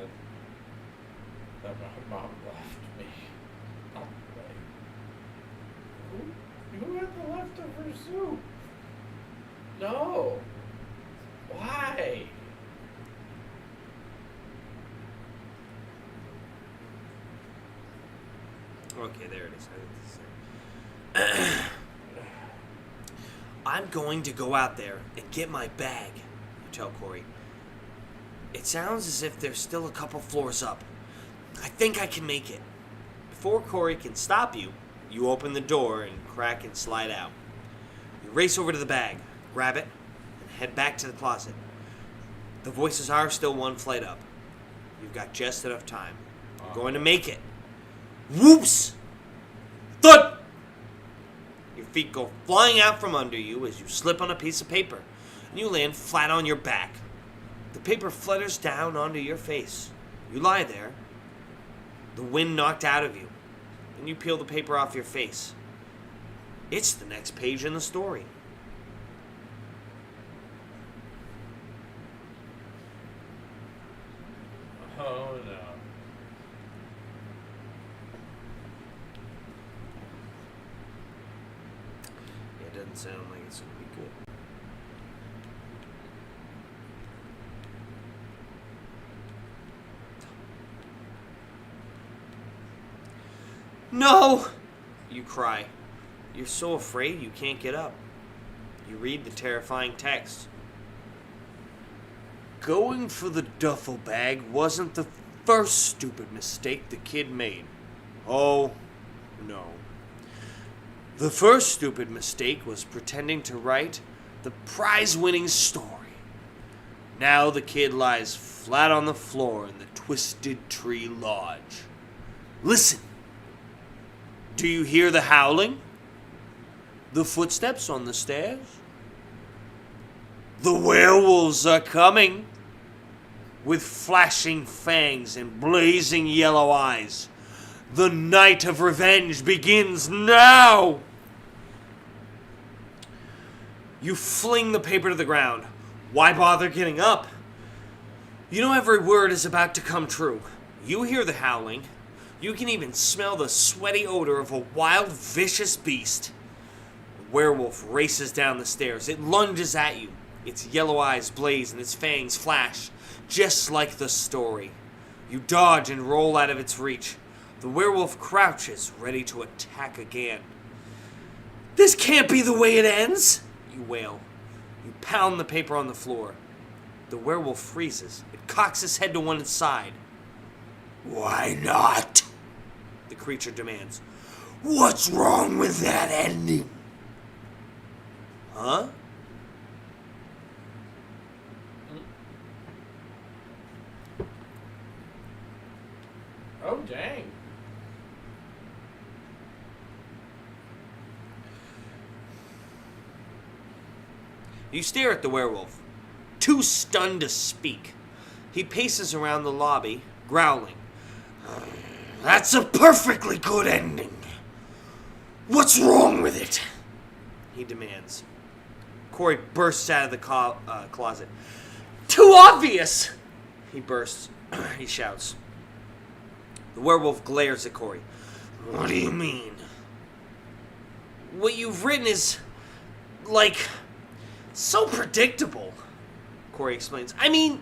my mom left me. I'm like, who had the leftover soup? No. Why? Okay, there it is. I'm going to go out there and get my bag, you tell Corey. It sounds as if there's still a couple floors up. I think I can make it. Before Corey can stop you, you open the door and crack and slide out. You race over to the bag, grab it, and head back to the closet. The voices are still one flight up. You've got just enough time. You're going to make it. Whoops! Thud! Your feet go flying out from under you as you slip on a piece of paper, and you land flat on your back. The paper flutters down onto your face. You lie there, the wind knocked out of you, and you peel the paper off your face. It's the next page in the story. Oh no. It doesn't sound like it's going to be good. No! You cry. You're so afraid you can't get up. You read the terrifying text. Going for the duffel bag wasn't the first stupid mistake the kid made. Oh, no. The first stupid mistake was pretending to write the prize-winning story. Now the kid lies flat on the floor in the Twisted Tree Lodge. Listen. Do you hear the howling? The footsteps on the stairs? The werewolves are coming. With flashing fangs and blazing yellow eyes. The night of revenge begins now! You fling the paper to the ground. Why bother getting up? You know every word is about to come true. You hear the howling. You can even smell the sweaty odor of a wild, vicious beast. The werewolf races down the stairs. It lunges at you. Its yellow eyes blaze and its fangs flash, just like the story. You dodge and roll out of its reach. The werewolf crouches, ready to attack again. This can't be the way it ends, you wail. You pound the paper on the floor. The werewolf freezes. It cocks its head to one side. Why not? The creature demands. What's wrong with that ending? Huh? Oh, dang. You stare at the werewolf, too stunned to speak. He paces around the lobby, growling. That's a perfectly good ending. What's wrong with it? He demands. Corey bursts out of the closet. Too obvious! He bursts. He shouts. The werewolf glares at Corey. What do you mean? What you've written is, like, so predictable, Corey explains. I mean,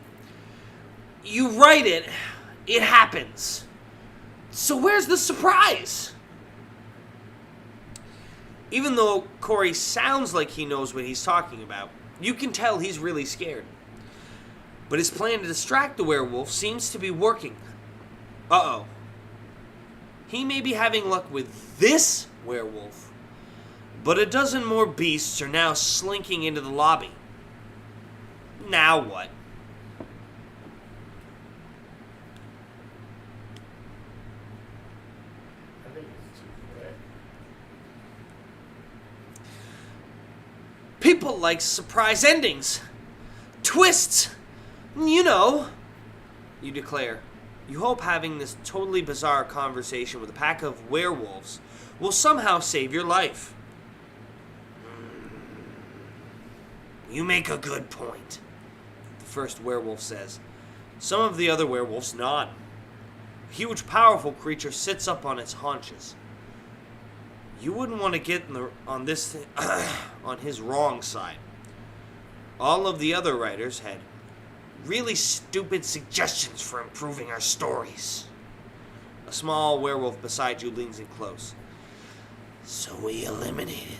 you write it, it happens. So where's the surprise? Even though Corey sounds like he knows what he's talking about, you can tell he's really scared. But his plan to distract the werewolf seems to be working. Uh-oh. He may be having luck with this werewolf, but a dozen more beasts are now slinking into the lobby. Now what? I think it's too quick. People like surprise endings. Twists. You know. You declare. You hope having this totally bizarre conversation with a pack of werewolves will somehow save your life. You make a good point, the first werewolf says. Some of the other werewolves nod. A huge, powerful creature sits up on its haunches. You wouldn't want to get on his wrong side. All of the other writers had really stupid suggestions for improving our stories. A small werewolf beside you leans in close. So we eliminated them.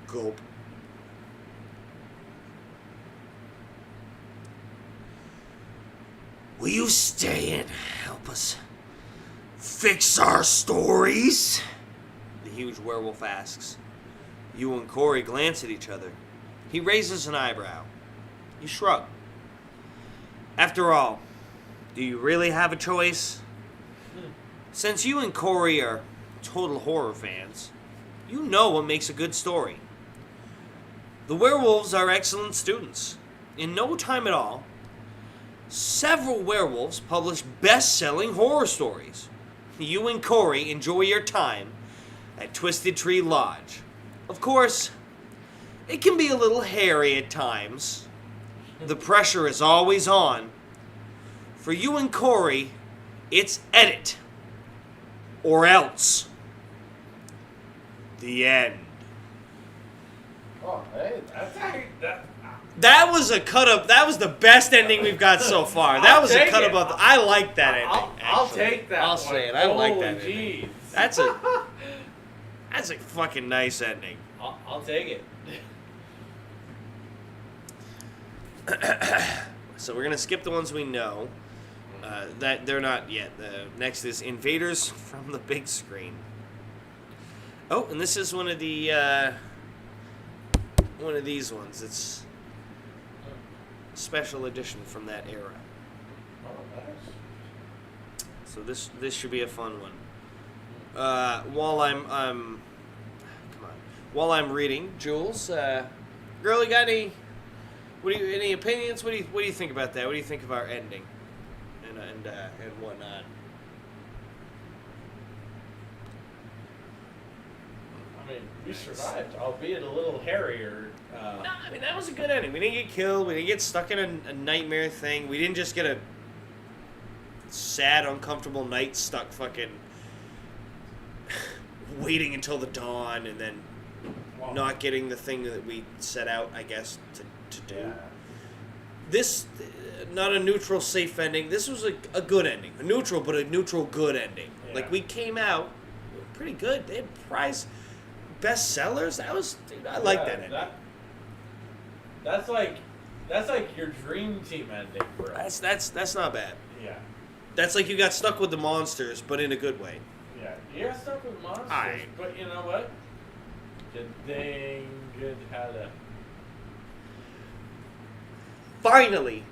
Gulp. Will you stay and help us fix our stories? The huge werewolf asks. You and Corey glance at each other. He raises an eyebrow. You shrug. After all, do you really have a choice? Since you and Corey are total horror fans, you know what makes a good story. The werewolves are excellent students. In no time at all, several werewolves publish best-selling horror stories. You and Corey enjoy your time at Twisted Tree Lodge. Of course, it can be a little hairy at times. The pressure is always on. For you and Corey, it's edit. Or else. The end. Oh, hey, that's that. That was a cut up. That was the best ending we've got so far. That was a cut it. up. I like that ending. I'll actually. take that. I'll one. say it. I like that Holy ending. jeez. That's a fucking nice ending. I'll take it. So we're gonna skip the ones we know. That they're not yet. Next is Invaders from the Big Screen. Oh, and this is one of the one of these ones. It's a special edition from that era. Oh, nice. So this should be a fun one. While I'm reading, Jules, girl, you got any opinions? What do you think about that? What do you think of our ending and whatnot? I mean, we survived, albeit a little hairier. No, I mean that was a good ending. We didn't get killed. We didn't get stuck in a nightmare thing. We didn't just get a sad, uncomfortable night stuck fucking waiting until the dawn and then not getting the thing that we set out, I guess, to do. Yeah. This, not a neutral, safe ending. This was a good ending. A neutral, but a neutral good ending. Yeah. Like, we came out pretty good. They had prize bestsellers. That was, dude, I like that ending. That's like your dream team ending, bro. That's not bad. Yeah. That's like you got stuck with the monsters, but in a good way. Yeah. You got stuck with monsters, Aight. but you know what? The dang good had a. Finally,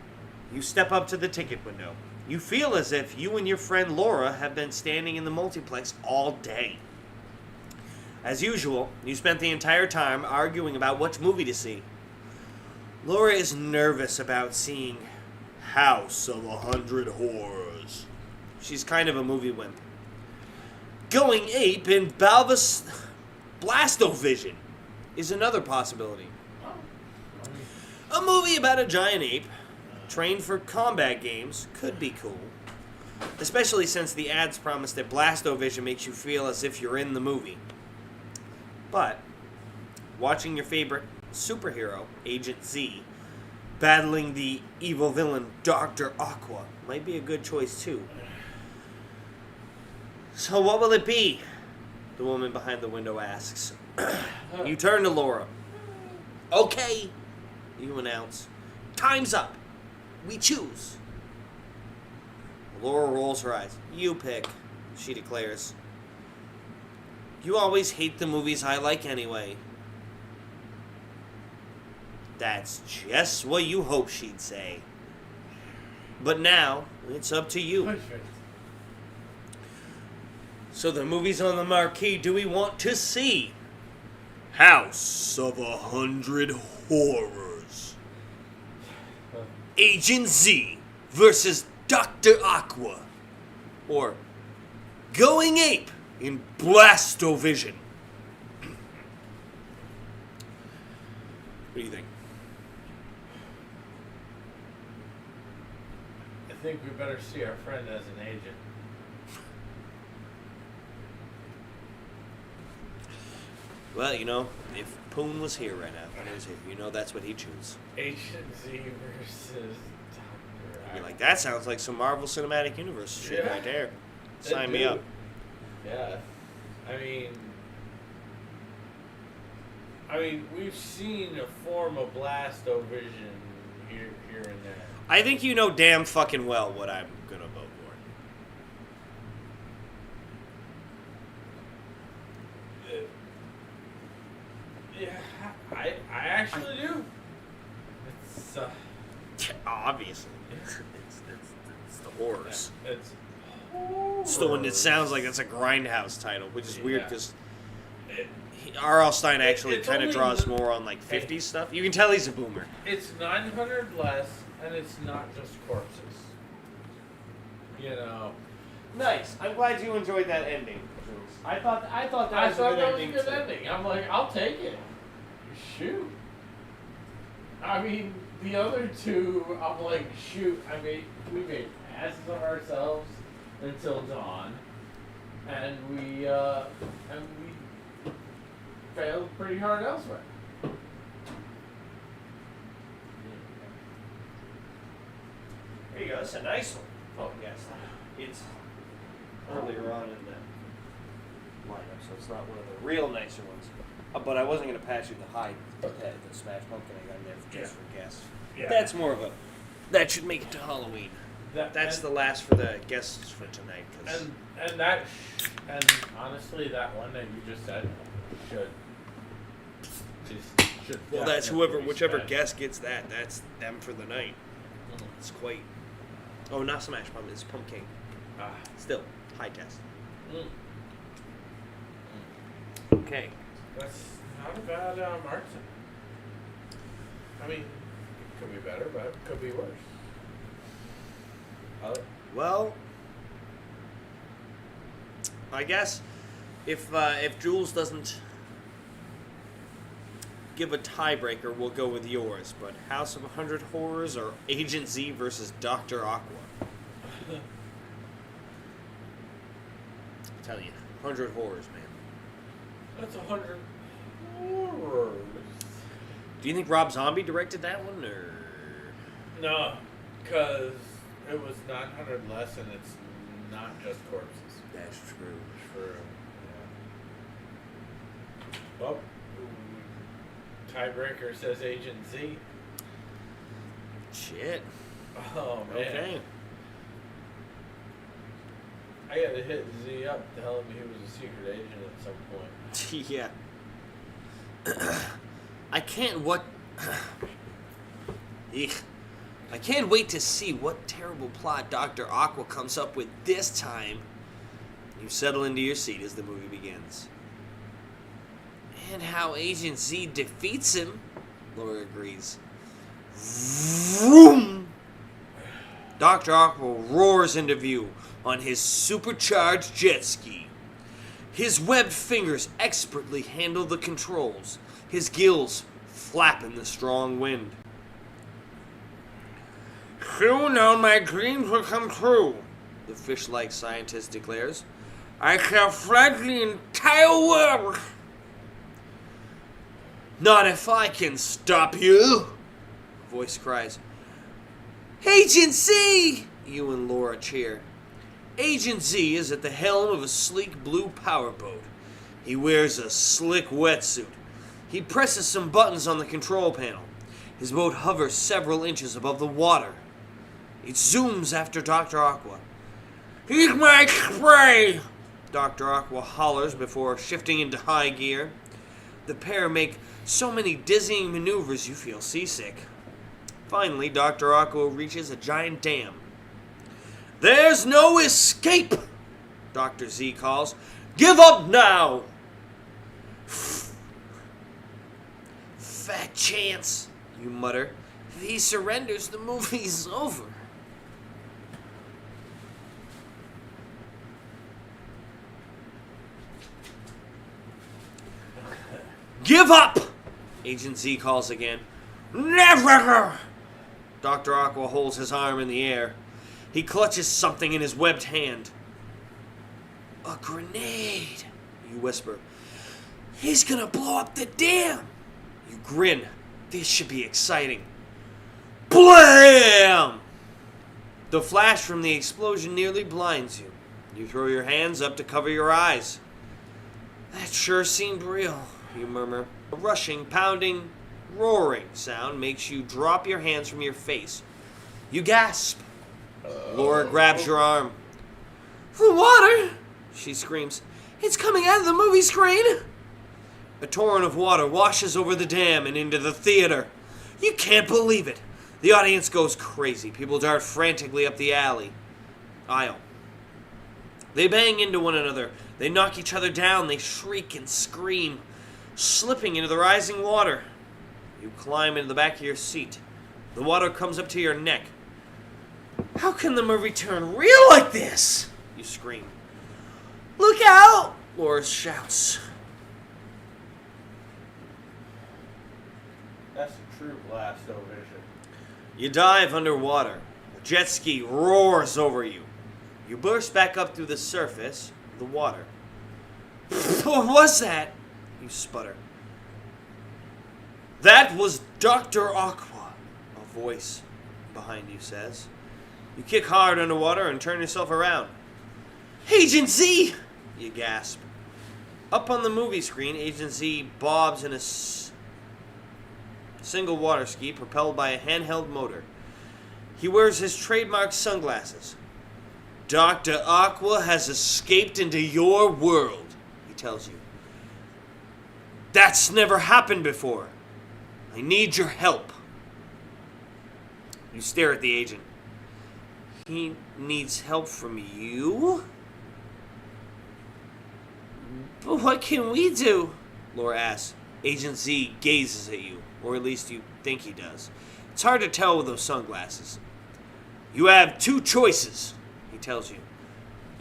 you step up to the ticket window. You feel as if you and your friend Laura have been standing in the multiplex all day. As usual, you spent the entire time arguing about which movie to see. Laura is nervous about seeing House of 100 Horrors. She's kind of a movie wimp. Going ape in Blastovision is another possibility. A movie about a giant ape trained for combat games could be cool. Especially since the ads promise that Blastovision makes you feel as if you're in the movie. But watching your favorite superhero, Agent Z, battling the evil villain Dr. Aqua might be a good choice too. So what will it be? The woman behind the window asks. You turn to Laura. Okay, you announce. Time's up. We choose. Laura rolls her eyes. You pick, she declares. You always hate the movies I like anyway. That's just what you hoped she'd say. But now, it's up to you. So the movies on the marquee do we want to see? House of 100 Horrors. Agent Z versus Dr. Aqua. Or Going Ape in Blastovision. What do you think? I think we better see our friend as an agent. Well, if Poon was here right now, when he was here, that's what he'd choose. Agent Z versus Dr. You'd be like, that sounds like some Marvel Cinematic Universe shit right there. Sign me up. Yeah. I mean, we've seen a form of Blastovision here and there. I think you know damn fucking well what I'm gonna vote for. Yeah, I actually do. It's Obviously. It's the horrors. It's It's the one that sounds like it's a Grindhouse title, which is weird Yeah. because R.L. Stein actually it's kind of only draws one- more on like 50s stuff. You can tell he's a boomer. It's 900 less, and it's not just corpses. Nice. I'm glad you enjoyed that ending, Jules. I thought that I was thought a that good was a ending good too. ending. I'm like, I'll take it. Shoot. I mean, the other two, I'm like, shoot. We made asses of ourselves until dawn, and we failed pretty hard elsewhere. There you go. That's a nice one. Oh, yes. It's earlier on in the lineup, so it's not one of the real nicer ones. But I wasn't going to patch you the high head, the Smash Pumpkin I got in there just for guests. Yeah. That's more of a... That should make it to Halloween. That's the last for the guests for tonight. Cause And honestly, that one that you just said should well, that's definitely be whichever special. guest gets that. That's them for the night. It's quite... Oh, not Smash Pumpkin. It's Pumpkin. Ah. Still, high test. Mm. Okay. That's not a bad marksman. I mean, it could be better, but it could be worse. Well, I guess if Jules doesn't give a tiebreaker, we'll go with yours. But House of 100 Horrors or Agent Z versus Dr. Aqua? I tell you, 100 Horrors, man. That's 100 horrors. Do you think Rob Zombie directed that one, or? No, because it was 900 less, and it's not just corpses. That's true. True. Yeah. Well, tiebreaker says Agent Z. Shit. Oh man. Okay. I gotta hit Z up to tell him he was a secret agent at some point. Yeah. I can't wait to see what terrible plot Dr. Aqua comes up with this time. You settle into your seat as the movie begins. And how Agent Z defeats him, Laura agrees. Vroom! Dr. Aqua roars into view on his supercharged jet ski. His webbed fingers expertly handle the controls, his gills flap in the strong wind. Soon all my dreams will come true, the fish-like scientist declares. I shall flood the entire world. Not if I can stop you, a voice cries. Agent Z! You and Laura cheer. Agent Z is at the helm of a sleek blue powerboat. He wears a slick wetsuit. He presses some buttons on the control panel. His boat hovers several inches above the water. It zooms after Dr. Aqua. He's my spray! Dr. Aqua hollers before shifting into high gear. The pair make so many dizzying maneuvers you feel seasick. Finally, Dr. Aqua reaches a giant dam. There's no escape, Dr. Z calls. Give up now! Fat chance, you mutter. If he surrenders, the movie's over. Give up! Agent Z calls again. Never! Dr. Aqua holds his arm in the air. He clutches something in his webbed hand. A grenade, you whisper. He's gonna blow up the dam. You grin. This should be exciting. Blam! The flash from the explosion nearly blinds you. You throw your hands up to cover your eyes. That sure seemed real, you murmur. A rushing, pounding, roaring sound makes you drop your hands from your face. You gasp. Laura grabs your arm. The water! She screams. It's coming out of the movie screen! A torrent of water washes over the dam and into the theater. You can't believe it. The audience goes crazy. People dart frantically up the aisle. They bang into one another. They knock each other down. They shriek and scream, slipping into the rising water. You climb into the back of your seat. The water comes up to your neck. How can the movie turn real like this? You scream. Look out! Laura shouts. That's a true blasto vision. You dive underwater. The jet ski roars over you. You burst back up through the surface of the water. What was that? You sputter. That was Dr. Aqua, a voice behind you says. You kick hard underwater and turn yourself around. Agent Z! You gasp. Up on the movie screen, Agent Z bobs in a single water ski propelled by a handheld motor. He wears his trademark sunglasses. Dr. Aqua has escaped into your world, he tells you. That's never happened before. I need your help. You stare at the agent. He needs help from you? But what can we do? Laura asks. Agent Z gazes at you, or at least you think he does. It's hard to tell with those sunglasses. You have two choices, he tells you.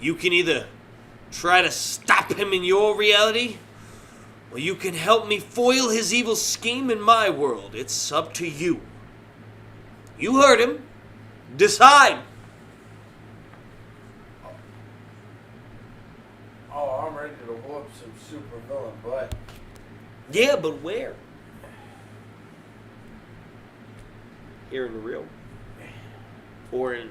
You can either try to stop him in your reality, or you can help me foil his evil scheme in my world. It's up to you. You heard him. Decide. Oh, I'm ready to whoop some super villain butt. Yeah, but where? Here in the real. Or in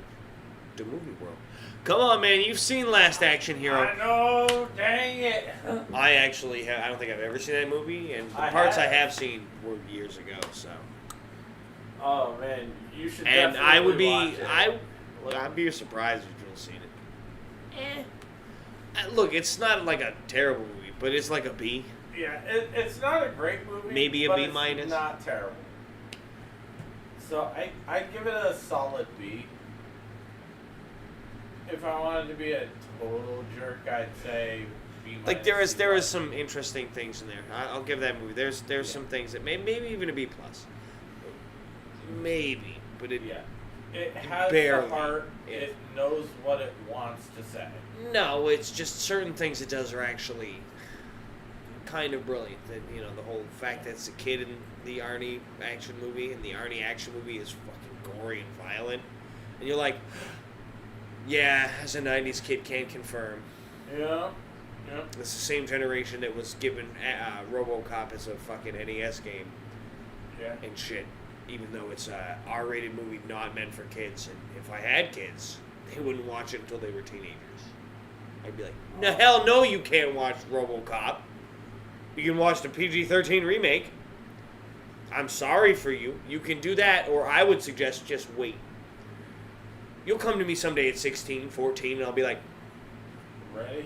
the movie world. Come on, man. You've seen Last Action Hero. I know, dang it. I actually have. I don't think I've ever seen that movie, and the parts I have seen were years ago. So. Oh man, you should. And definitely I would be. watch it. I'd be surprised if you've seen it. Look, it's not like a terrible movie, but it's like a B. Yeah, it's not a great movie. Maybe a but B it's minus. Not terrible. So I'd give it a solid B. if I wanted to be a total jerk, I'd say B minus. Like there is C+. some interesting things in there. I'll give that movie. There's some things that maybe even a B plus. Maybe, but it It has barely. the heart. Yeah. It knows what it wants to say. No, it's just certain things it does are actually kind of brilliant. That the whole fact that it's a kid in the Arnie action movie, and the Arnie action movie is fucking gory and violent, and you're like, yeah, as a '90s kid, can confirm. Yeah. It's the same generation that was given RoboCop as a fucking NES game Yeah. and shit, even though it's a R-rated movie not meant for kids. And if I had kids, they wouldn't watch it until they were teenagers. I'd be like, no, hell no, you can't watch RoboCop. You can watch the PG-13 remake. I'm sorry for you. You can do that, or I would suggest just wait. You'll come to me someday at 16, 14, and I'll be like, Ready?